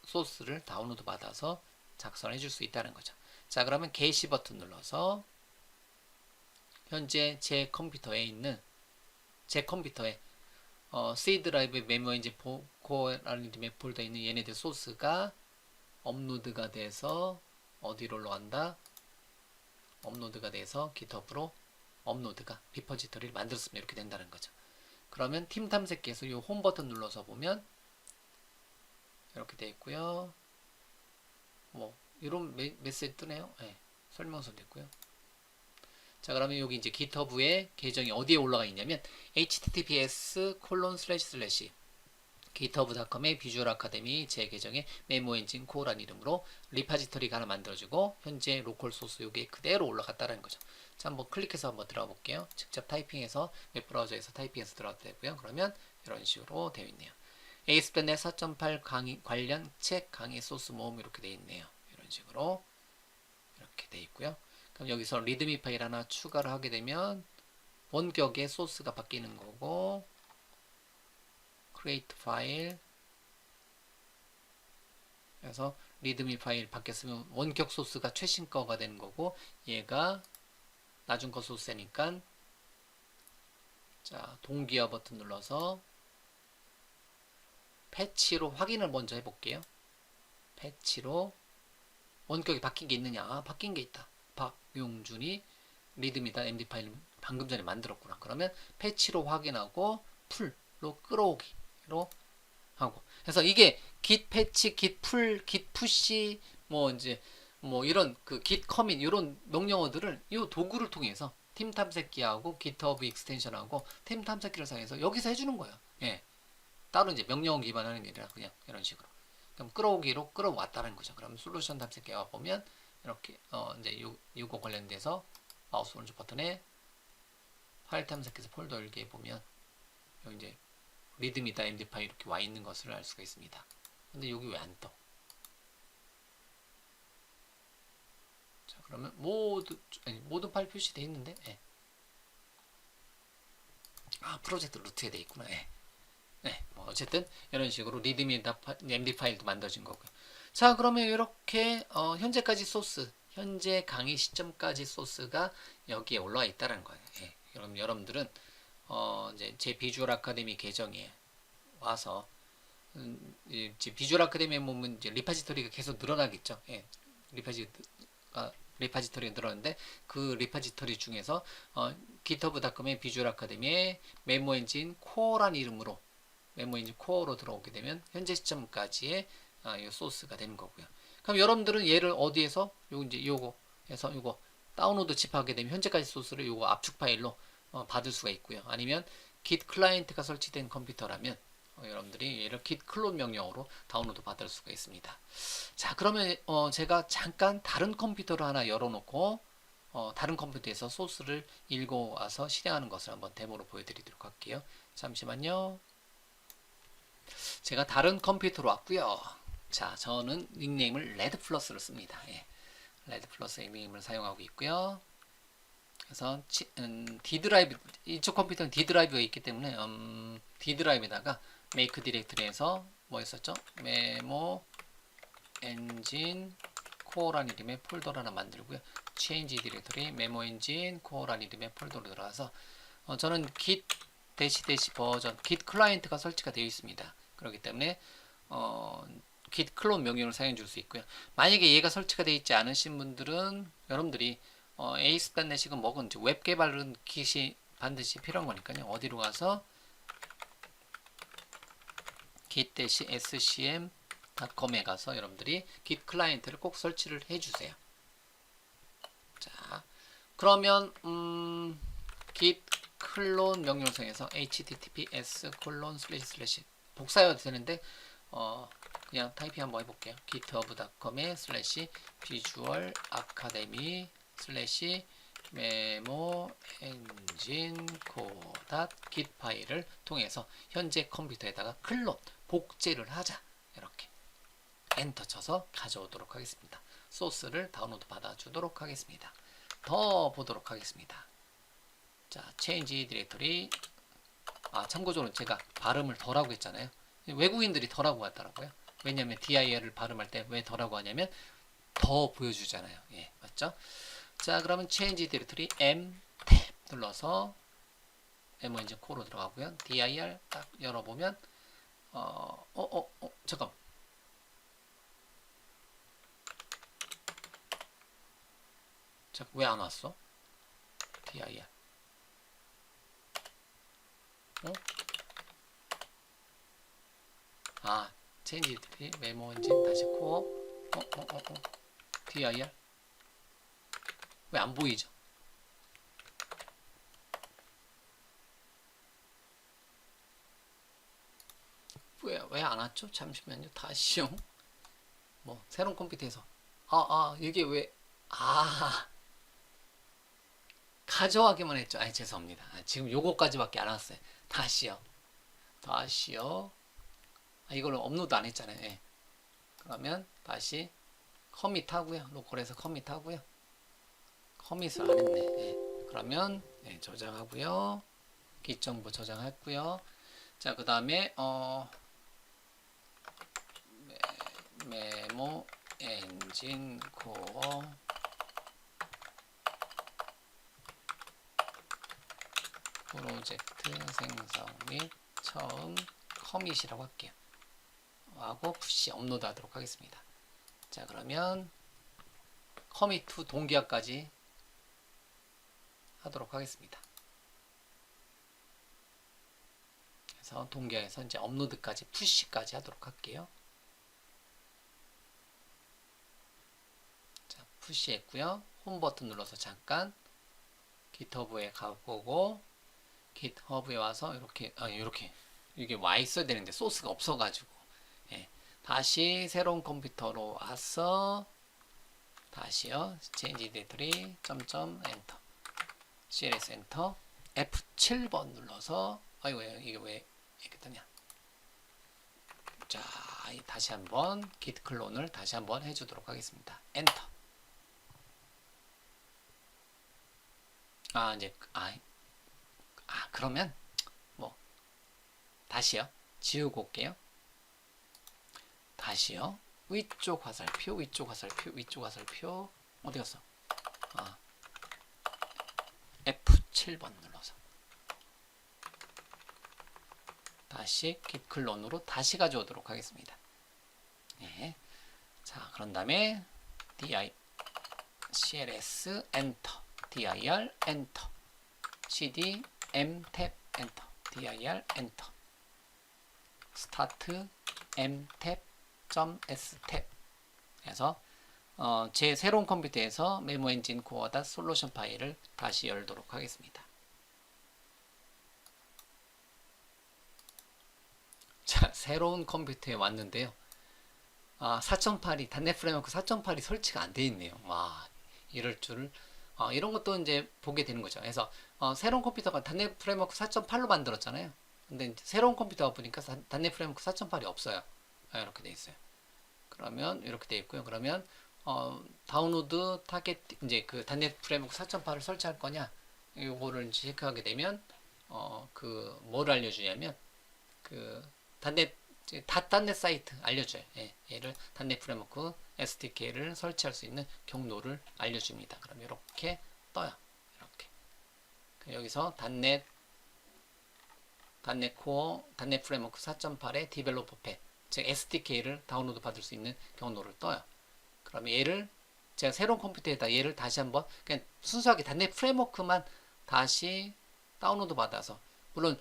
소스를 다운로드 받아서 작성해 줄 수 있다는 거죠. 자 그러면 게시 버튼 눌러서 현재 제 컴퓨터에 C 드라이브 메모 엔진 코어라는 이름의 폴더에 있는 얘네들 소스가 업로드가 돼서 어디로 올라간다? 업로드가 돼서 GitHub로 업로드가 리포지터리를 만들었으면 이렇게 된다는 거죠. 그러면 팀 탐색기에서 이 홈 버튼 눌러서 보면 이렇게 되어 있고요. 뭐 이런 메시지 뜨네요. 네, 설명서도 있고요. 자 그러면 여기 이제 GitHub의 계정이 어디에 올라가 있냐면 https:// GitHub.com의 비주얼 아카데미 제 계정에 메모 엔진 코어라는 이름으로 리파지터리가 하나 만들어지고 현재 로컬 소스 요게 그대로 올라갔다는 거죠. 자, 한번 클릭해서 한번 들어가 볼게요. 직접 타이핑해서 웹브라우저에서 타이핑해서 들어가도 되고요. 그러면 이런 식으로 되어 있네요. ASP.NET 4.8 강의 관련 책 강의 소스 모음 이렇게 되어 있네요. 이런 식으로 이렇게 되어 있고요. 그럼 여기서 리드미 파일 하나 추가를 하게 되면 원격의 소스가 바뀌는 거고 create 파일 그래서 리드미 파일 바뀌었으면 원격 소스가 최신 거가 되는 거고 얘가 나중 거 소스니까 자 동기화 버튼 눌러서 패치로 확인을 먼저 해볼게요. 패치로 원격이 바뀐 게 있느냐? 바뀐 게 있다. 박용준이 리드미다 MD 파일 방금 전에 만들었구나. 그러면 패치로 확인하고 풀로 끌어오기로 하고. 그래서 이게 git 패치, git 풀, git 푸시 뭐 이제 뭐 이런 그 git 커밋 이런 명령어들을 이 도구를 통해서 팀 탐색기하고 GitHub 익스텐션하고 팀 탐색기를 사용해서 여기서 해주는 거예요. 예. 따로 이제 명령어 기반하는 게 아니라 그냥 이런 식으로. 그럼 끌어오기로 끌어왔다는 거죠. 그럼 솔루션 탐색기가 보면 이렇게 이제 요거 관련돼서 마우스 오른쪽 버튼에 파일 탐색해서 폴더 열기에 보면 여기 이제 리드미다 MD 파일 이렇게 와 있는 것을 알 수가 있습니다. 근데 여기 왜 안 떠? 자 그러면 모든 파일 표시돼 있는데 예. 아 프로젝트 루트에 돼 있구나. 예. 네, 뭐 어쨌든 이런 식으로 리드미다 MD 파일도 만들어진 거고요. 자 그러면 이렇게 현재까지 소스 현재 강의 시점까지 소스가 여기에 올라와 있다는 거예요. 예. 그럼 여러분들은 이제 제 비주얼 아카데미 계정에 와서 이제 비주얼 아카데미에 보면 이제 리파지토리가 계속 늘어나겠죠. 예. 리파지토리가 늘었는데 그 리파지토리 중에서 GitHub.com의 비주얼 아카데미의 메모 엔진 코어라는 이름으로 메모 엔진 코어로 들어오게 되면 현재 시점까지의 이 소스가 되는 거고요. 그럼 여러분들은 얘를 어디에서 요거 해서 요거 다운로드 칩하게 되면 현재까지 소스를 요거 압축 파일로 받을 수가 있고요. 아니면 git 클라이언트가 설치된 컴퓨터라면 여러분들이 얘를 git 클론 명령으로 다운로드 받을 수가 있습니다. 자 그러면 제가 잠깐 다른 컴퓨터를 하나 열어놓고 다른 컴퓨터에서 소스를 읽어와서 실행하는 것을 한번 데모로 보여드리도록 할게요. 잠시만요. 제가 다른 컴퓨터로 왔고요. 자 저는 닉네임을 레드플러스를 씁니다. 예. 레드플러스 닉네임을 사용하고 있고요. 그래서 D 드라이브 이쪽 컴퓨터는 D 드라이브가 있기 때문에 D 드라이브에다가 make 디렉터리에서 뭐 했었죠? 메모 엔진 코어라는 이름의 폴더를 하나 만들고요. change 디렉터리 메모 엔진 코어라는 이름의 폴더로 들어가서 저는 git 대시 버전 git 클라이언트가 설치가 되어 있습니다. 그렇기 때문에 git 클론 명령을 사용해 줄 수 있고요. 만약에 얘가 설치가 되어 있지 않으신 분들은 여러분들이 ASP.NET이건 뭐건 웹 개발은 킷이 반드시 필요한 거니까요. 어디로 가서 git-scm.com에 가서 여러분들이 git 클라이언트를 꼭 설치를 해주세요. 자, 그러면 git 클론 명령을 사용해서 https 복사해도 되는데 그냥 타이핑 한번 해볼게요. github.com에 visual academy 메모 엔진 코.git 파일을 통해서 현재 컴퓨터에다가 클론 복제를 하자. 이렇게 엔터 쳐서 가져오도록 하겠습니다. 소스를 다운로드 받아주도록 하겠습니다. 더 보도록 하겠습니다. 자, change 디렉터리. 참고적으로 제가 발음을 더라고 했잖아요. 외국인들이 더라고 하더라고요. 왜냐면 dir을 발음할 때 왜 더라고 하냐면 더 보여주잖아요. 예, 맞죠? 자, 그러면 change 디렉터리 m 탭 눌러서 메모 엔진 코로 들어가고요. dir 딱 열어보면 잠깐. 자, 왜 안 왔어? dir. change 디렉터리 메모 엔진 다시 코어. dir. 왜 안 보이죠? 왜 왜 안 왔죠? 잠시만요. 다시요. 뭐 새로운 컴퓨터에서 이게 왜 가져가기만 했죠. 죄송합니다. 지금 요거까지밖에 안 왔어요. 다시요. 이걸 업로드 안 했잖아요. 예. 그러면 다시 커밋 하고요. 로컬에서 커밋 하고요. 커밋을 안 했네. 예. 그러면 저장하고요. 깃 정보 저장했고요. 자, 그 다음에 메모 엔진 코어 프로젝트 생성 및 처음 커밋이라고 할게요. 하고 푸시 업로드 하도록 하겠습니다. 자, 그러면 커밋 투 동기화까지 하도록 하겠습니다. 그래서 동기화해서 이제 업로드까지 푸시까지 하도록 할게요. 자, 푸시 했고요. 홈 버튼 눌러서 잠깐 깃허브에 가보고 깃허브에 와서 이렇게 이게 와 있어야 되는데 소스가 없어가지고 다시 새로운 컴퓨터로 와서 다시요. change directory 점점 엔터 cls 엔터 F7번 눌러서 이게 왜 이렇게 뜨냐. 자, 다시 한번 git 클론을 다시 한번 해주도록 하겠습니다. 엔터. 그러면 뭐 다시요. 지우고 올게요. 다시요. 위쪽 화살표 어디 갔어? F7번 눌러서 다시 git 클론으로 다시 가져오도록 하겠습니다. 자, 그런 다음에 dir cls 엔터 dir 엔터 cd mtab 엔터 dir 엔터 start mtab .stab 해서 제 새로운 컴퓨터에서 메모 엔진 코어 솔루션 파일을 다시 열도록 하겠습니다. 자, 새로운 컴퓨터에 왔는데요. 4.8이 단넷 프레임워크 4.8이 설치가 안 돼 있네요. 와, 이럴 줄. 이런 것도 이제 보게 되는 거죠. 그래서 새로운 컴퓨터가 단넷 프레임워크 4.8로 만들었잖아요. 근데 이제 새로운 컴퓨터가 보니까 단넷 프레임워크 4.8이 없어요. 이렇게 돼 있어요. 그러면 이렇게 돼 있고요. 그러면 다운로드 타겟 이제 그 단넷 프레임워크 4.8을 설치할 거냐 이거를 체크하게 되면 뭐를 알려주냐면 그 단넷 사이트 알려줘요. 얘를 단넷 프레임워크 SDK를 설치할 수 있는 경로를 알려줍니다. 그럼 이렇게 떠요. 이렇게 여기서 단넷 코어 단넷 프레임워크 4.8의 디벨로퍼 팩 즉 SDK를 다운로드 받을 수 있는 경로를 떠요. 그러면 얘를 제가 새로운 컴퓨터에다 얘를 다시 한번 그냥 순수하게 단넷 프레임워크만 다시 다운로드 받아서 물론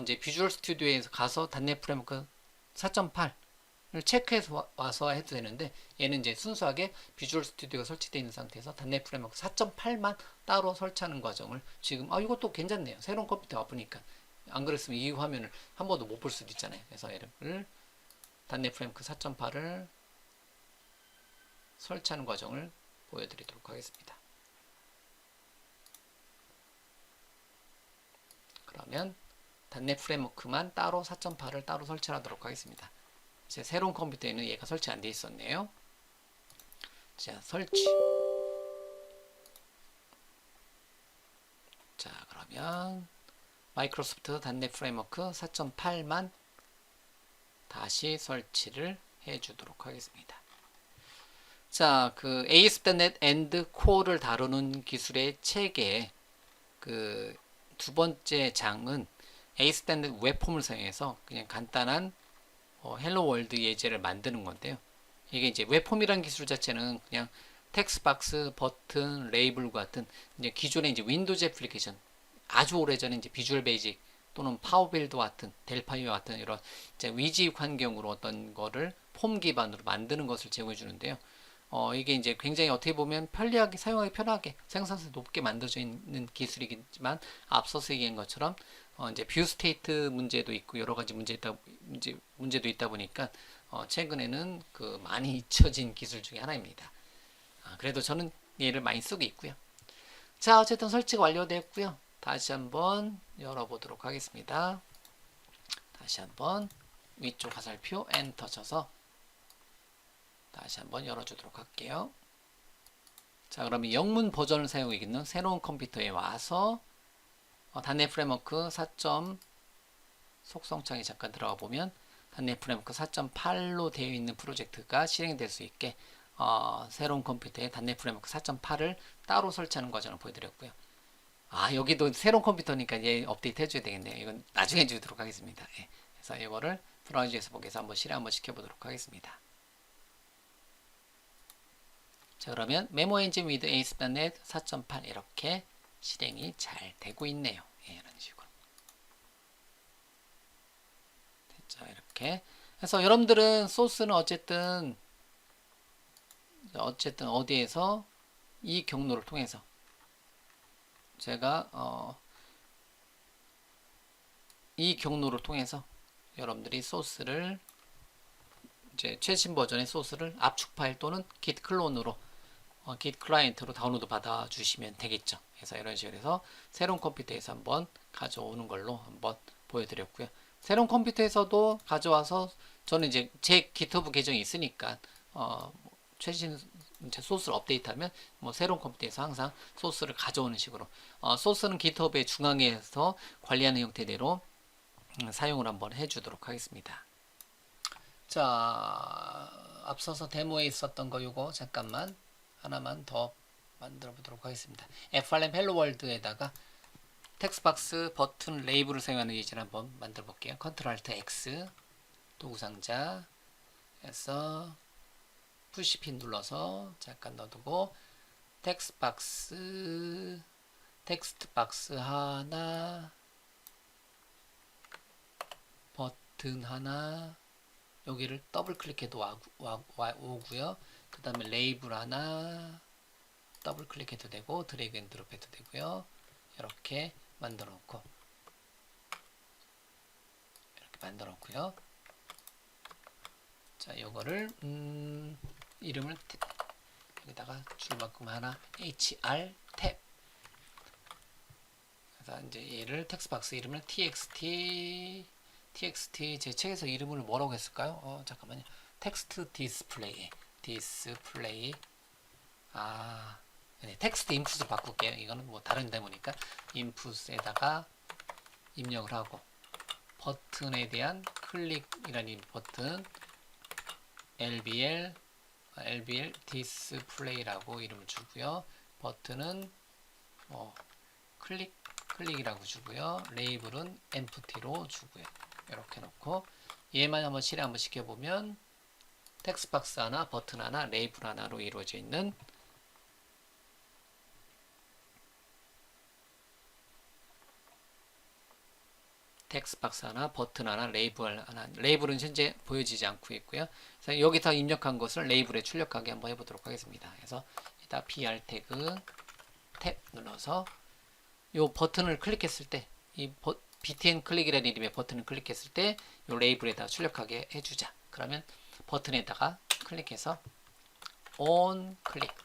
이제 비주얼 스튜디오에서 가서 단넷 프레임워크 4.8을 체크해서 와서 해도 되는데 얘는 이제 순수하게 비주얼 스튜디오가 설치되어 있는 상태에서 단넷 프레임워크 4.8만 따로 설치하는 과정을 지금 이것도 괜찮네요. 새로운 컴퓨터 와보니까 안 그랬으면 이 화면을 한 번도 못 볼 수도 있잖아요. 그래서 얘를 단넷 프레임워크 4.8을 설치하는 과정을 보여드리도록 하겠습니다. 그러면 단넷 프레임워크만 따로 4.8을 따로 설치하도록 하겠습니다. 제 새로운 컴퓨터에는 얘가 설치 안 돼 있었네요. 자, 설치. 자, 그러면 마이크로소프트 단넷 프레임워크 4.8만 다시 설치를 해주도록 하겠습니다. 자, 그 ASP.NET End Core를 다루는 기술의 책의 그 두 번째 장은 ASP.NET 웹폼을 사용해서 그냥 간단한 헬로 월드 예제를 만드는 건데요. 이게 이제 웹폼이라는 기술 자체는 그냥 텍스트박스, 버튼, 레이블 같은 이제 기존의 이제 윈도우즈 애플리케이션 아주 오래전에 이제 비주얼 베이직 또는 파워빌드 같은 델파이와 같은 이런 이제 위직 환경으로 어떤 거를 폼 기반으로 만드는 것을 제공해 주는데요. 이게 이제 굉장히 어떻게 보면 편리하게 사용하기 편하게 생산성이 높게 만들어져 있는 기술이겠지만 앞서서 얘기한 것처럼 이제 뷰 스테이트 문제도 있고 여러 가지 문제도 있다 보니까 최근에는 그 많이 잊혀진 기술 중에 하나입니다. 그래도 저는 얘를 많이 쓰고 있고요. 자, 어쨌든 설치가 완료됐고요. 다시 한번 열어보도록 하겠습니다. 다시 한번 위쪽 화살표 엔터 쳐서 다시 한번 열어주도록 할게요. 자, 그러면 영문 버전을 사용하고 있는 새로운 컴퓨터에 와서 단넷 프레임워크 4. 속성창에 잠깐 들어가 보면 단넷 프레임워크 4.8로 되어 있는 프로젝트가 실행될 수 있게 새로운 컴퓨터에 단넷 프레임워크 4.8을 따로 설치하는 과정을 보여드렸고요. 여기도 새로운 컴퓨터니까 얘 업데이트 해줘야 되겠네요. 이건 나중에 해주도록 하겠습니다. 예. 그래서 이거를 브라우저에서 보기에서 한번 실행 한번 시켜보도록 하겠습니다. 자, 그러면 메모 엔진 위드 ASP.NET 4.8 이렇게 실행이 잘 되고 있네요. 예, 이런 식으로. 됐죠? 이렇게. 그래서 여러분들은 소스는 어쨌든 어디에서 이 경로를 통해서 제가 이 경로를 통해서 여러분들이 소스를 이제 최신 버전의 소스를 압축 파일 또는 git 클론으로 git 클라이언트로 다운로드 받아 주시면 되겠죠. 그래서 이런 식으로 해서 새로운 컴퓨터에서 한번 가져오는 걸로 한번 보여드렸고요. 새로운 컴퓨터에서도 가져와서 저는 이제 제 GitHub 계정이 있으니까 최신 소스를 업데이트하면 새로운 컴퓨터에서 항상 소스를 가져오는 식으로 소스는 GitHub의 중앙에서 관리하는 형태대로 사용을 한번 해주도록 하겠습니다. 자, 앞서서 데모에 있었던 거 요거 잠깐만 하나만 더 만들어 보도록 하겠습니다. FRM 헬로 월드에다가 텍스트박스 버튼 레이블을 사용하는 예제를 한번 만들어 볼게요. 컨트롤 알트 X 도구상자 에서 푸시핀 눌러서 잠깐 넣어두고 텍스트 박스 하나 버튼 하나 여기를 더블 클릭해도 오고요. 그 다음에 레이블 하나 더블 클릭해도 되고 드래그 앤 드롭 해도 되고요. 이렇게 만들어 놓고 이렇게 만들어 놓고요. 자, 요거를 이름을 여기다가 줄만큼 하나 hr 탭. 그래서 이제 얘를 텍스트박스 이름을 txt 제 책에서 이름을 뭐라고 했을까요? 잠깐만요. 텍스트 디스플레이 네, 텍스트 인풋을 바꿀게요. 이거는 뭐 다른 데모니까 인풋에다가 입력을 하고 버튼에 대한 클릭이라는 버튼 lbl 디스플레이라고 이름을 주고요. 버튼은 클릭이라고 주고요. 레이블은 empty로 주고요. 이렇게 놓고 얘만 한번 실행 한번 시켜보면 텍스트박스 하나, 버튼 하나, 레이블 하나로 이루어져 있는 텍스트박스 하나, 버튼 하나, 레이블 하나. 레이블은 현재 보여지지 않고 있고요. 그래서 여기서 입력한 것을 레이블에 출력하게 한번 해보도록 하겠습니다. 그래서 일단 br 태그 탭 눌러서 이 버튼을 클릭했을 때 이 btn 클릭이라는 이름의 버튼을 클릭했을 때 이 레이블에다 출력하게 해주자. 그러면 버튼에다가 클릭해서 on 클릭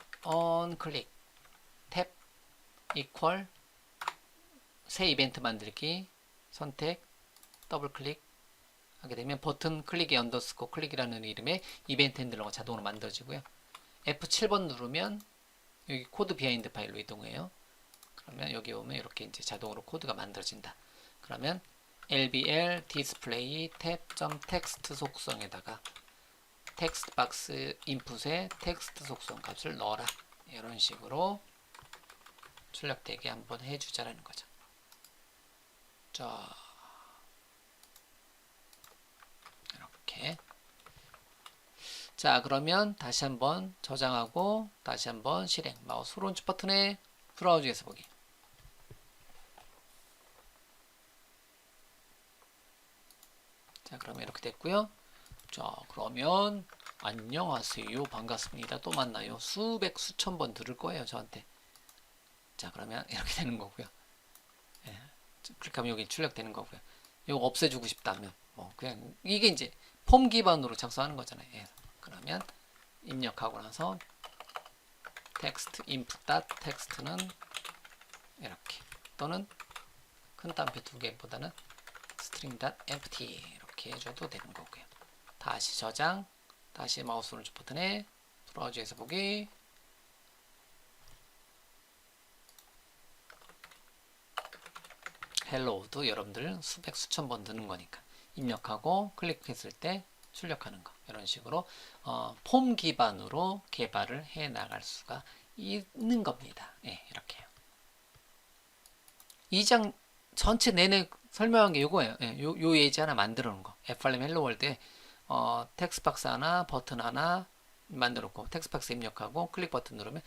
탭 equal 새 이벤트 만들기 선택 더블 클릭 하게 되면 버튼 클릭의 언더스코 클릭이라는 이름의 이벤트 핸들러가 자동으로 만들어지고요. F7번 누르면 여기 코드 비하인드 파일로 이동해요. 그러면 여기 오면 이렇게 이제 자동으로 코드가 만들어진다. 그러면 lbl display 탭.text 속성에다가 텍스트 박스 인풋에 텍스트 속성 값을 넣어라. 이런 식으로 출력되게 한번 해주자라는 거죠. 자, 이렇게. 자, 그러면 다시 한번 저장하고 다시 한번 실행. 마우스 오른쪽 버튼에 브라우저에서 보기. 자, 그러면 이렇게 됐고요. 자, 그러면 안녕하세요. 반갑습니다. 또 만나요. 수천 번 들을 거예요, 저한테. 자, 그러면 이렇게 되는 거고요. 예. 클릭하면 여기 출력되는 거고요. 이거 없애주고 싶다면 뭐 그냥 이게 이제 폼 기반으로 작성하는 거잖아요. 예. 그러면 입력하고 나서 텍스트 input 텍스트는 이렇게 또는 큰 따옴표 두 개보다는 string.empty 이렇게 해줘도 되는 거고요. 다시 저장, 다시 마우스 오른쪽 버튼에 브라우저에서 보기, 헬로우도 여러분들 수백 수천 번 드는 거니까 입력하고 클릭했을 때 출력하는 거 이런 식으로 폼 기반으로 개발을 해 나갈 수가 있는 겁니다. 예, 이렇게요. 2장 전체 내내 설명한 게 이거예요. 예, 요 예지 하나 만들어 놓은 거. FRM 헬로 월드에 텍스트박스 하나, 버튼 하나 만들었고 텍스트박스 입력하고 클릭 버튼 누르면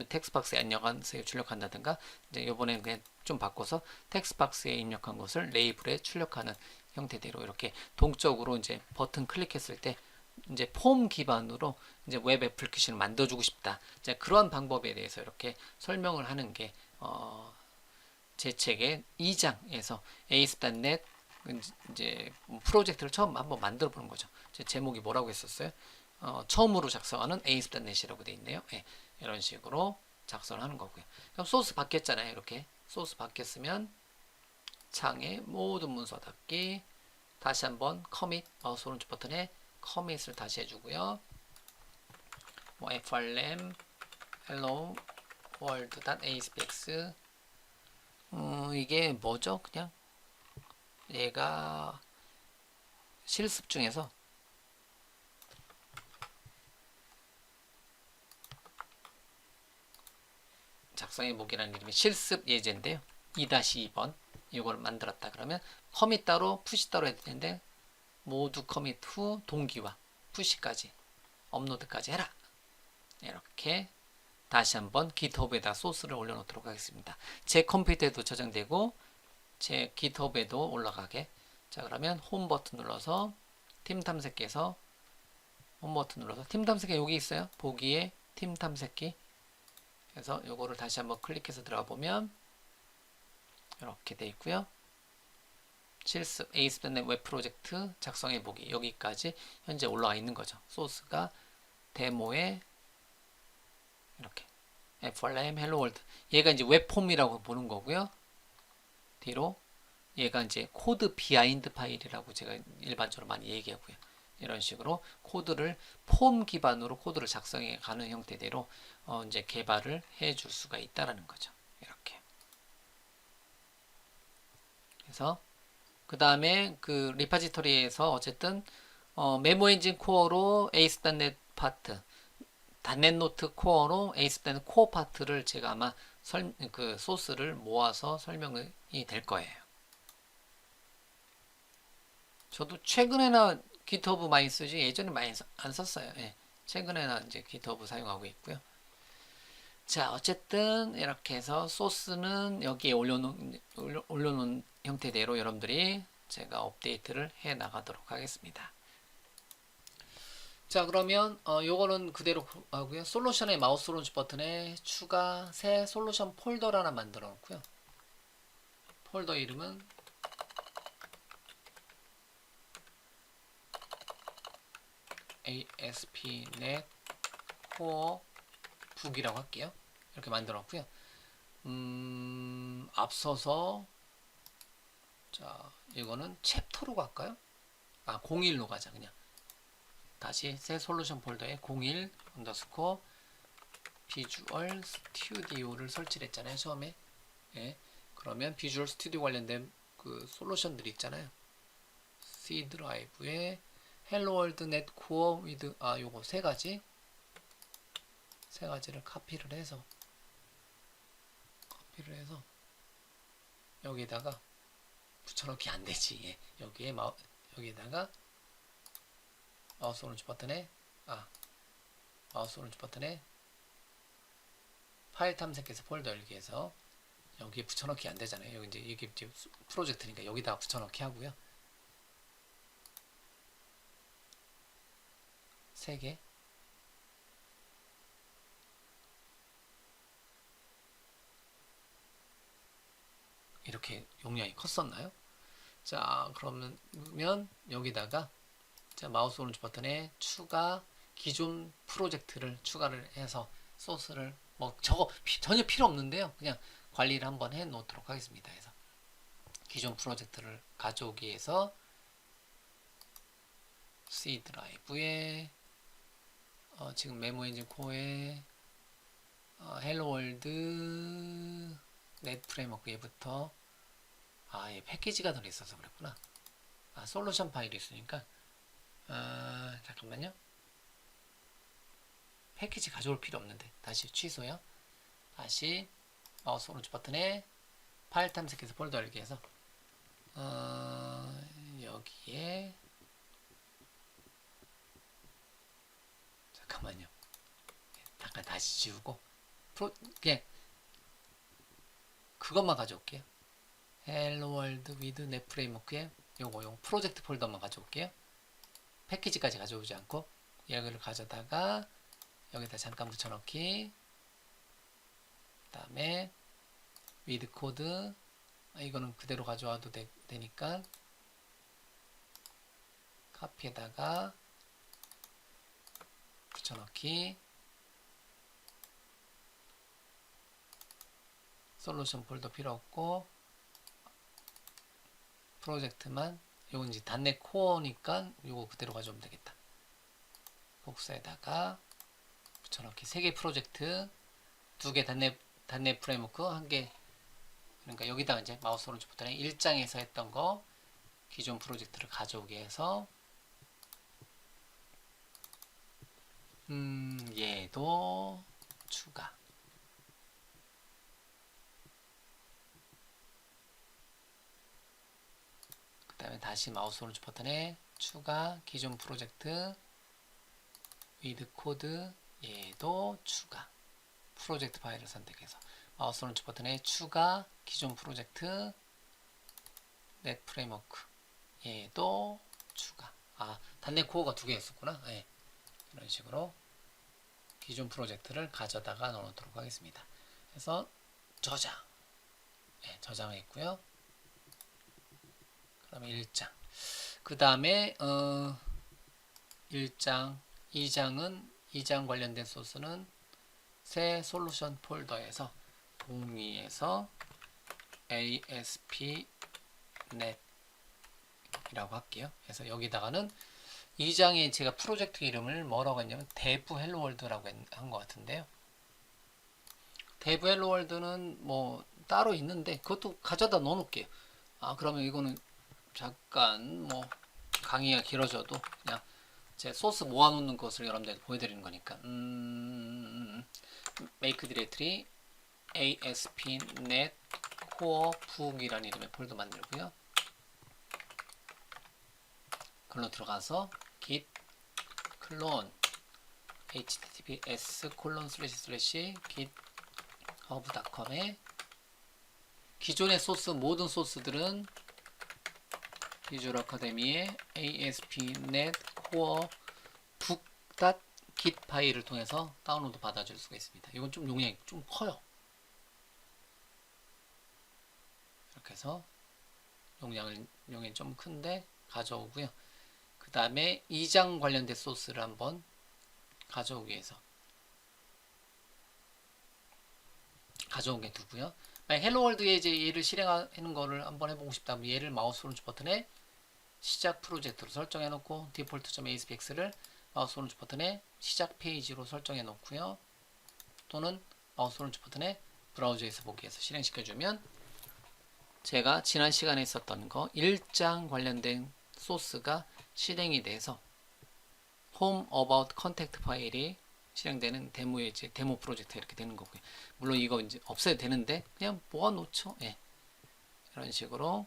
텍스트박스에 입력한서 출력한다든가 이제 요번엔 그냥 좀 바꿔서 텍스트박스에 입력한 것을 레이블에 출력하는 형태대로 이렇게 동적으로 이제 버튼 클릭했을 때 이제 폼 기반으로 이제 웹 애플리케이션을 만들어주고 싶다. 이제 그러한 방법에 대해서 이렇게 설명을 하는 게 제 책의 2장에서 ASP.NET 이제 프로젝트를 처음 한번 만들어 보는 거죠. 제 제목이 뭐라고 했었어요? 처음으로 작성하는 ASP.NET이라고 되어 있네요. 예, 이런 식으로 작성을 하는 거고요. 그럼 소스 바뀌었잖아요. 이렇게 소스 바뀌었으면 창에 모든 문서 닫기, 다시 한번 커밋 마우스 오른쪽 버튼에 커밋을 다시 해주고요. 뭐 frm hello world.aspx 이게 뭐죠? 그냥 얘가 실습 중에서 작성해 보기라는 이름의 실습 예제인데요. 2-2번 이걸 만들었다 그러면 커밋 따로 푸시 따로 해야 되는데 모두 커밋 후 동기화 푸시까지 업로드까지 해라. 이렇게 다시 한번 GitHub에다 소스를 올려놓도록 하겠습니다. 제 컴퓨터에도 저장되고 제 GitHub에도 올라가게. 자, 그러면 홈 버튼 눌러서 팀 탐색기에서 홈 버튼 눌러서 팀 탐색기 여기 있어요. 보기에 팀 탐색기. 그래서 요거를 다시 한번 클릭해서 들어가 보면 이렇게 돼 있고요. 실습 ASP.NET 웹 프로젝트 작성해 보기 여기까지 현재 올라와 있는 거죠. 소스가 데모에 이렇게 FRM 헬로 월드 얘가 이제 웹폼이라고 보는 거고요. 뒤로 얘가 이제 코드 비하인드 파일이라고 제가 일반적으로 많이 얘기하고요. 이런 식으로 코드를 폼 기반으로 코드를 작성해 가는 형태대로 이제 개발을 해 줄 수가 있다라는 거죠. 이렇게. 그래서 그 다음에 그 리파지토리에서 어쨌든 메모 엔진 코어로 ASP.NET 파트, .NET 노트 코어로 ASP.NET 코어 파트를 제가 아마 그 소스를 모아서 설명이 될 거예요. 저도 최근에나 GitHub 많이 쓰지 예전에 많이 안 썼어요. 예. 최근에나 이제 GitHub 사용하고 있고요. 자, 어쨌든 이렇게 해서 소스는 여기에 올려놓은 형태대로 여러분들이 제가 업데이트를 해 나가도록 하겠습니다. 자, 그러면 요거는 그대로 하고요. 솔루션의 마우스 오른쪽 버튼에 추가 새 솔루션 폴더를 하나 만들어 놓고요. 폴더 이름은 ASP.NET Core 북이라고 할게요. 이렇게 만들어 놓고요. 앞서서 자, 이거는 챕터로 갈까요? 01로 가자 그냥. 다시 새 솔루션 폴더에 01 언더스코어 비주얼 스튜디오를 설치를 했잖아요. 처음에. 예. 그러면 비주얼 스튜디오 관련된 그 솔루션들이 있잖아요. C 드라이브에 헬로 월드 넷 코어 위드 요거 세 가지를 카피를 해서 여기다가 붙여넣기 안 되지. 예. 여기에다가 마우스 오른쪽 버튼에 파일 탐색해서 폴더 열기해서 여기에 붙여넣기 안 되잖아요. 여기 이제 이게 프로젝트니까 여기다가 붙여넣기 하고요. 3개. 이렇게 용량이 컸었나요? 자, 그러면 여기다가 자, 마우스 오른쪽 버튼에 추가 기존 프로젝트를 추가를 해서 소스를 뭐 저거 전혀 필요 없는데요. 그냥 관리를 한번 해 놓도록 하겠습니다. 그래서 기존 프로젝트를 가져오기 위해서 C 드라이브에 지금 메모 엔진 코어에 헬로 월드 넷 프레임워크 얘부터 얘 패키지가 들어있어서 그랬구나. 솔루션 파일이 있으니까 잠깐만요. 패키지 가져올 필요 없는데 다시 취소요. 다시 마우스 오른쪽 버튼에 파일 탐색해서 폴더 열기 해서 여기에 잠깐만요. 잠깐 다시 지우고 그냥 그것만 가져올게요. 헬로 월드 위드 넷 프레임워크에 요거 프로젝트 폴더만 가져올게요. 패키지까지 가져오지 않고 여기를 가져다가 여기다 잠깐 붙여넣기. 그 다음에 위드 코드 이거는 그대로 가져와도 되니까 카피에다가 붙여넣기. 솔루션 폴더 필요 없고 프로젝트만 요건 이제 단넷 코어니까 요거 그대로 가져오면 되겠다. 복사에다가 붙여넣기 3개 프로젝트 2개 단넷 프레임워크 1개 그러니까 여기다가 이제 마우스 오른쪽 버튼에 1장에서 했던 거 기존 프로젝트를 가져오게 해서 얘도 추가. 그 다음에 다시 마우스 오른쪽 버튼에 추가 기존 프로젝트 위드 코드 얘도 추가. 프로젝트 파일을 선택해서 마우스 오른쪽 버튼에 추가 기존 프로젝트 넷 프레임워크 얘도 추가. 단넷 코어가 2개 있었구나. 네. 이런 식으로 기존 프로젝트를 가져다가 넣어놓도록 하겠습니다. 그래서 저장. 네, 저장했고요. 그 다음에 1장. 그 다음에 1장, 2장 관련된 소스는 새 솔루션 폴더에서 동의에서 ASP.NET 이라고 할게요. 그래서 여기다가는 2장에 제가 프로젝트 이름을 뭐라고 했냐면 대부 헬로월드라고 한 것 같은데요. 대부 헬로월드는 뭐 따로 있는데 그것도 가져다 넣어 놓을게요. 그러면 이거는 잠깐 뭐 강의가 길어져도 그냥 제 소스 모아놓는 것을 여러분들한테 보여드리는 거니까 make directory ASP.NET Core book이라는 이름의 폴더 만들고요. 글로 들어가서 git clone https://github.com에 기존의 소스 모든 소스들은 비주얼 아카데미의 ASP.NET Core book.git 파일을 통해서 다운로드 받아줄 수가 있습니다. 이건 좀 용량이 좀 커요. 이렇게 해서 용량이 좀 큰데 가져오고요. 그 다음에 2장 관련된 소스를 한번 가져오기 위해서 가져온 게 두고요. 헬로월드에 이제 얘를 실행하는 거를 한번 해보고 싶다면 얘를 마우스 오른쪽 버튼에 시작 프로젝트로 설정해 놓고 default.aspx를 마우스 오른쪽 버튼에 시작 페이지로 설정해 놓고요. 또는 마우스 오른쪽 버튼에 브라우저에서 보기에서 실행시켜 주면 제가 지난 시간에 있었던 거 1장 관련된 소스가 실행이 돼서 home about contact 파일이 실행되는 데모의 이제 데모 프로젝트 이렇게 되는 거고요. 물론 이거 이제 없애도 되는데 그냥 모아 놓죠. 예. 이런 식으로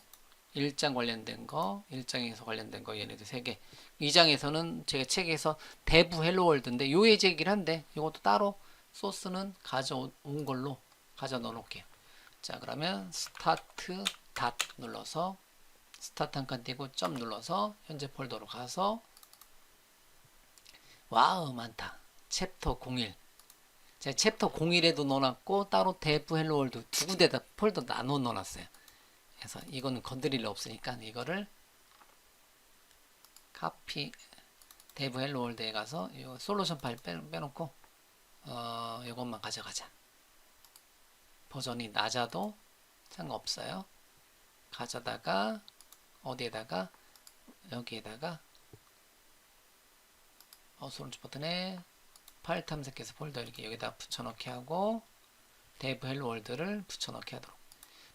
1장 관련된 거, 1장에서 관련된 거 얘네들 3개. 2장에서는 제가 책에서 대부 헬로월드인데 요 예제이긴 한데 이것도 따로 소스는 가져온 걸로 가져 넣어 놓을게요. 자, 그러면 스타트 닷 눌러서 스타트 한 칸 띄고 점 눌러서 현재 폴더로 가서 와우 많다. 챕터 01 제가 챕터 01에도 넣어놨고 따로 대부 헬로월드 두 군데다 폴더 나눠 넣어놨어요. 그래서 이거는 건드릴 일 없으니까 이거를 카피 데브 헬로 월드에 가서 이 솔루션 파일 빼놓고 이것만 가져가자. 버전이 낮아도 상관없어요. 가져다가 어디에다가 여기에다가 오른쪽 버튼에 파일 탐색해서 폴더 이렇게 여기다 붙여넣기 하고 데브 헬로 월드를 붙여넣기 하도록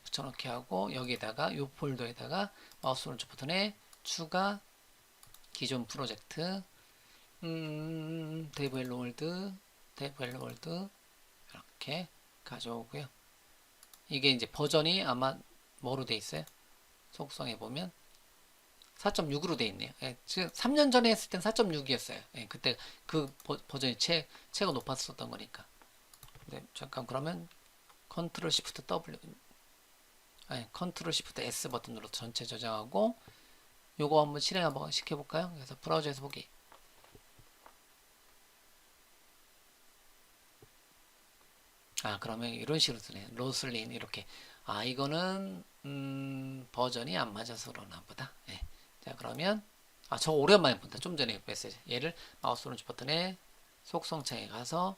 붙여넣기 하고 여기에다가 이 폴더에다가 마우스 오른쪽 버튼에 추가 기존 프로젝트 데브 헬로 월드 이렇게 가져오고요. 이게 이제 버전이 아마 뭐로 돼 있어요? 속성에 보면 4.6으로 돼 있네요. 예, 지금 3년 전에 했을 땐 4.6이었어요. 예, 그때 그 버전이 최고 높았었던 거니까. 네, 잠깐 그러면 컨트롤 시프트 W 아니 컨트롤 시프트 S 버튼으로 전체 저장하고 요거 한번 실행 한번 시켜볼까요? 그래서 브라우저에서 보기. 그러면 이런 식으로 쓰네. 로슬린 이렇게. 이거는 버전이 안 맞아서 그러나 보다. 예. 자, 그러면 저 오랜만에 본다. 좀 전에 메시지. 얘를 마우스 오른쪽 버튼에 속성창에 가서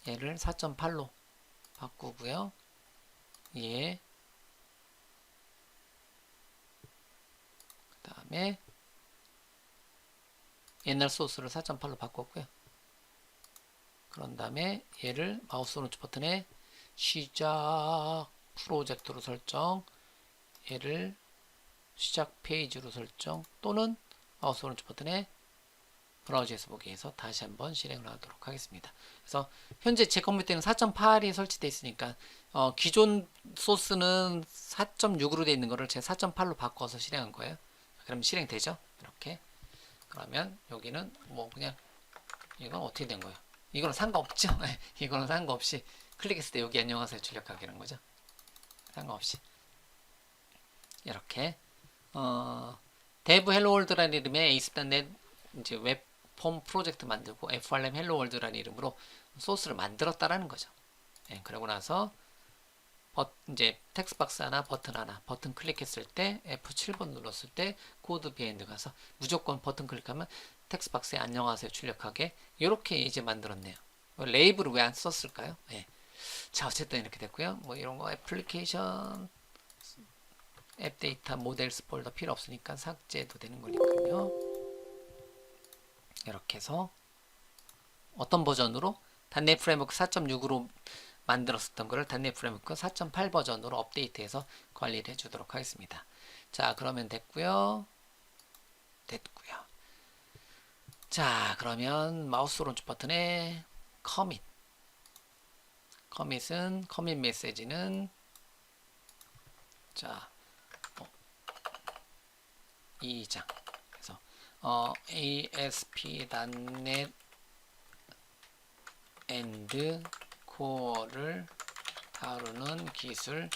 얘를 4.8로 바꾸고요. 예. 그 다음에 옛날 소스를 4.8로 바꿨고요. 그런 다음에 얘를 마우스 오른쪽 버튼에 시작 프로젝트로 설정, 얘를 시작 페이지로 설정 또는 마우스 오른쪽 버튼에 브라우저에서 보기에서 다시 한번 실행을 하도록 하겠습니다. 그래서 현재 제 컴퓨터에는 4.8이 설치되어 있으니까 기존 소스는 4.6으로 되어 있는 거를 제가 4.8로 바꿔서 실행한 거예요. 그럼 실행되죠? 이렇게. 그러면 여기는 뭐 그냥 이건 어떻게 된 거예요? 이거는 상관없죠? 이거는 상관없이 클릭했을 때 여기 안녕하세요 출력하기 이런 거죠. 상관없이 이렇게 데브 헬로 월드라는 이름의 ASP.NET 이제 웹폼 프로젝트 만들고 FRM 헬로 월드라는 이름으로 소스를 만들었다라는 거죠. 예, 그러고 나서 이제 텍스트박스 하나, 버튼 클릭했을 때 F7번 눌렀을 때 코드 비하인드 가서 무조건 버튼 클릭하면 텍스트박스에 안녕하세요 출력하게 이렇게 이제 만들었네요. 레이블을 왜 안 썼을까요? 예. 자, 어쨌든 이렇게 됐고요. 뭐 이런 거 애플리케이션 앱 데이터 모델스 폴더 필요 없으니까 삭제도 되는 거니까요. 이렇게 해서 어떤 버전으로 단넷 프레임워크 4.6으로 만들었었던 거를 단넷 프레임워크 4.8 버전으로 업데이트해서 관리를 해주도록 하겠습니다. 자, 그러면 됐고요. 자, 그러면 마우스 오른쪽 버튼에 커밋 메시지는 자 2장 그래서 ASP.NET and Core를 다루는 기술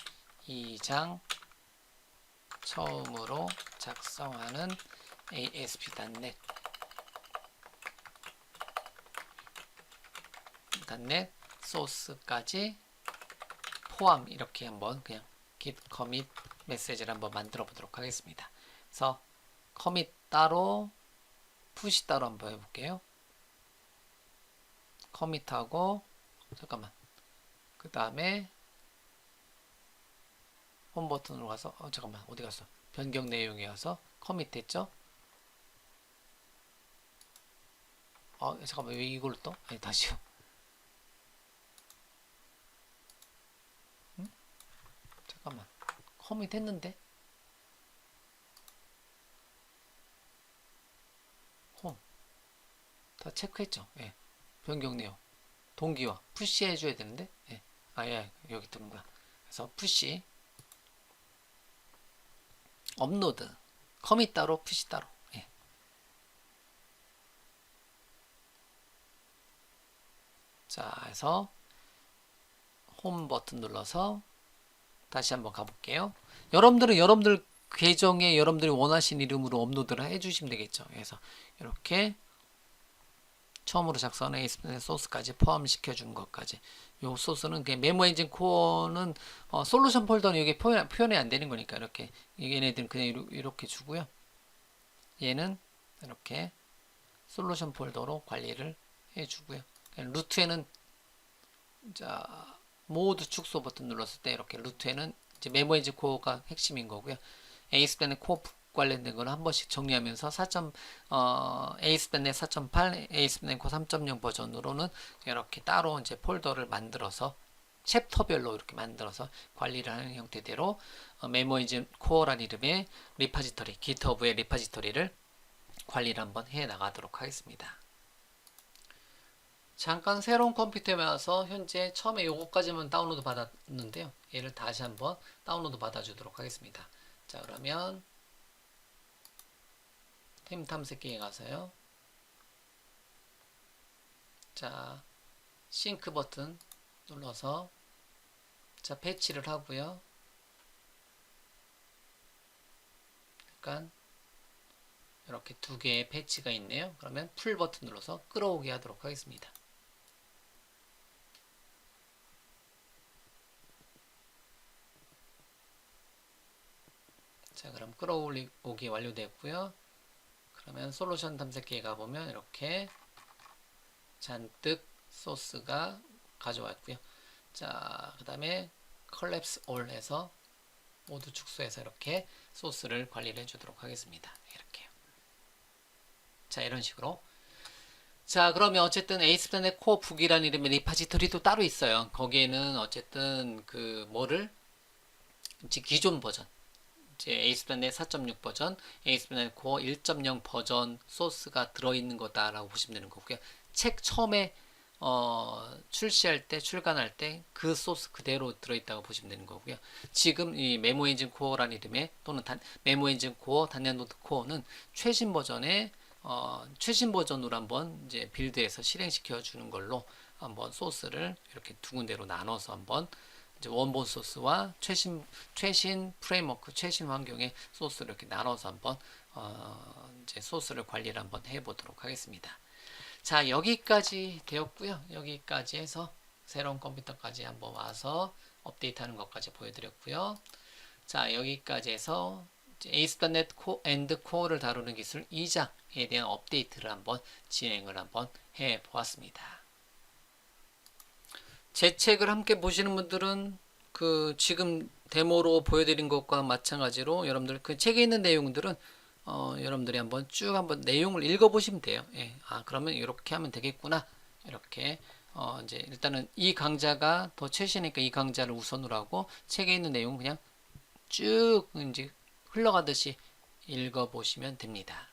2장 처음으로 작성하는 ASP.NET 소스까지 포함 이렇게 한번 그냥 git commit 메시지를 한번 만들어 보도록 하겠습니다. 그래서 commit 따로 push 따로 한번 해볼게요. commit하고 잠깐만 그 다음에 홈 버튼으로 가서 잠깐만 어디 갔어? 변경 내용에 가서 commit 했죠? 잠깐만 왜 이걸 또? 아니 다시요. 잠깐만 커밋 했는데 홈 다 체크했죠. 예. 변경 내용 동기화 푸시 해줘야 되는데 예. 예. 여기 뜨는구나. 그래서 푸시 업로드 커밋 따로 푸시 따로 예. 자 해서 홈 버튼 눌러서 다시 한번 가볼게요. 여러분들은 여러분들 계정에 여러분들이 원하시는 이름으로 업로드를 해주시면 되겠죠. 그래서 이렇게 처음으로 작성한 ASP.NET 소스까지 포함시켜 준 것까지 요 소스는 그냥 메모 엔진 코어는 솔루션 폴더는 이게 표현이 안 되는 거니까 이렇게 얘네들은 그냥 이렇게 주고요. 얘는 이렇게 솔루션 폴더로 관리를 해주고요. 루트에는 자 모두 축소 버튼 눌렀을 때 이렇게 루트에는 이제 메모 엔진 코어가 핵심인 거고요. 에이스펜의 코어 관련된 거는 한 번씩 정리하면서 에이스펜의 4.8, 에이스펜의 코어 3.0 버전으로는 이렇게 따로 이제 폴더를 만들어서 챕터별로 이렇게 만들어서 관리를 하는 형태대로 메모 엔진 코어란 이름의 리파지터리, 기트허브의 리파지터리를 관리를 한번 해 나가도록 하겠습니다. 잠깐 새로운 컴퓨터에 와서 현재 처음에 요거까지만 다운로드 받았는데요. 얘를 다시 한번 다운로드 받아주도록 하겠습니다. 자, 그러면 템 탐색기에 가서요. 자, 싱크 버튼 눌러서 자, 배치를 하고요. 약간 이렇게 두 개의 패치가 있네요. 그러면 풀 버튼 눌러서 끌어오게 하도록 하겠습니다. 자, 그럼 끌어오기 완료됐고요. 그러면 솔루션 탐색기에 가보면 이렇게 잔뜩 소스가 가져왔고요. 자, 그 다음에 컬랩스 올 해서 모두 축소해서 이렇게 소스를 관리를 해주도록 하겠습니다. 이렇게요. 자, 이런 식으로. 자, 그러면 어쨌든 에이스플랜의 코어 북이라는 이름의 리파지토리도 따로 있어요. 거기에는 어쨌든 이제 기존 버전, 이제 에이스플랜의 4.6 버전, 에이스플랜의 코어 1.0 버전 소스가 들어있는 거다라고 보시면 되는 거고요. 책 처음에 출시할 때, 출간할 때 그 소스 그대로 들어있다고 보시면 되는 거고요. 지금 이 메모 엔진 코어라는 이름의 또는 메모 엔진 코어, 단연노드 코어는 최신 버전의 최신 버전으로 한번 이제 빌드해서 실행시켜 주는 걸로 한번 소스를 이렇게 두 군데로 나눠서 한번 이제 원본 소스와 최신 프레임워크, 최신 환경의 소스를 이렇게 나눠서 한번 이제 소스를 관리를 한번 해보도록 하겠습니다. 자, 여기까지 되었고요. 여기까지 해서 새로운 컴퓨터까지 한번 와서 업데이트하는 것까지 보여드렸고요. 자, 여기까지 해서 ASP.NET 엔드 코어를 다루는 기술 2장에 대한 업데이트를 한번 진행을 한번 해 보았습니다. 제 책을 함께 보시는 분들은 그 지금 데모로 보여드린 것과 마찬가지로 여러분들 그 책에 있는 내용들은 여러분들이 한번 쭉 한번 내용을 읽어보시면 돼요. 예. 아, 그러면 이렇게 하면 되겠구나. 이렇게 이제 일단은 이 강좌가 더 최신이니까 이 강좌를 우선으로 하고 책에 있는 내용 그냥 쭉 이제 흘러가듯이 읽어보시면 됩니다.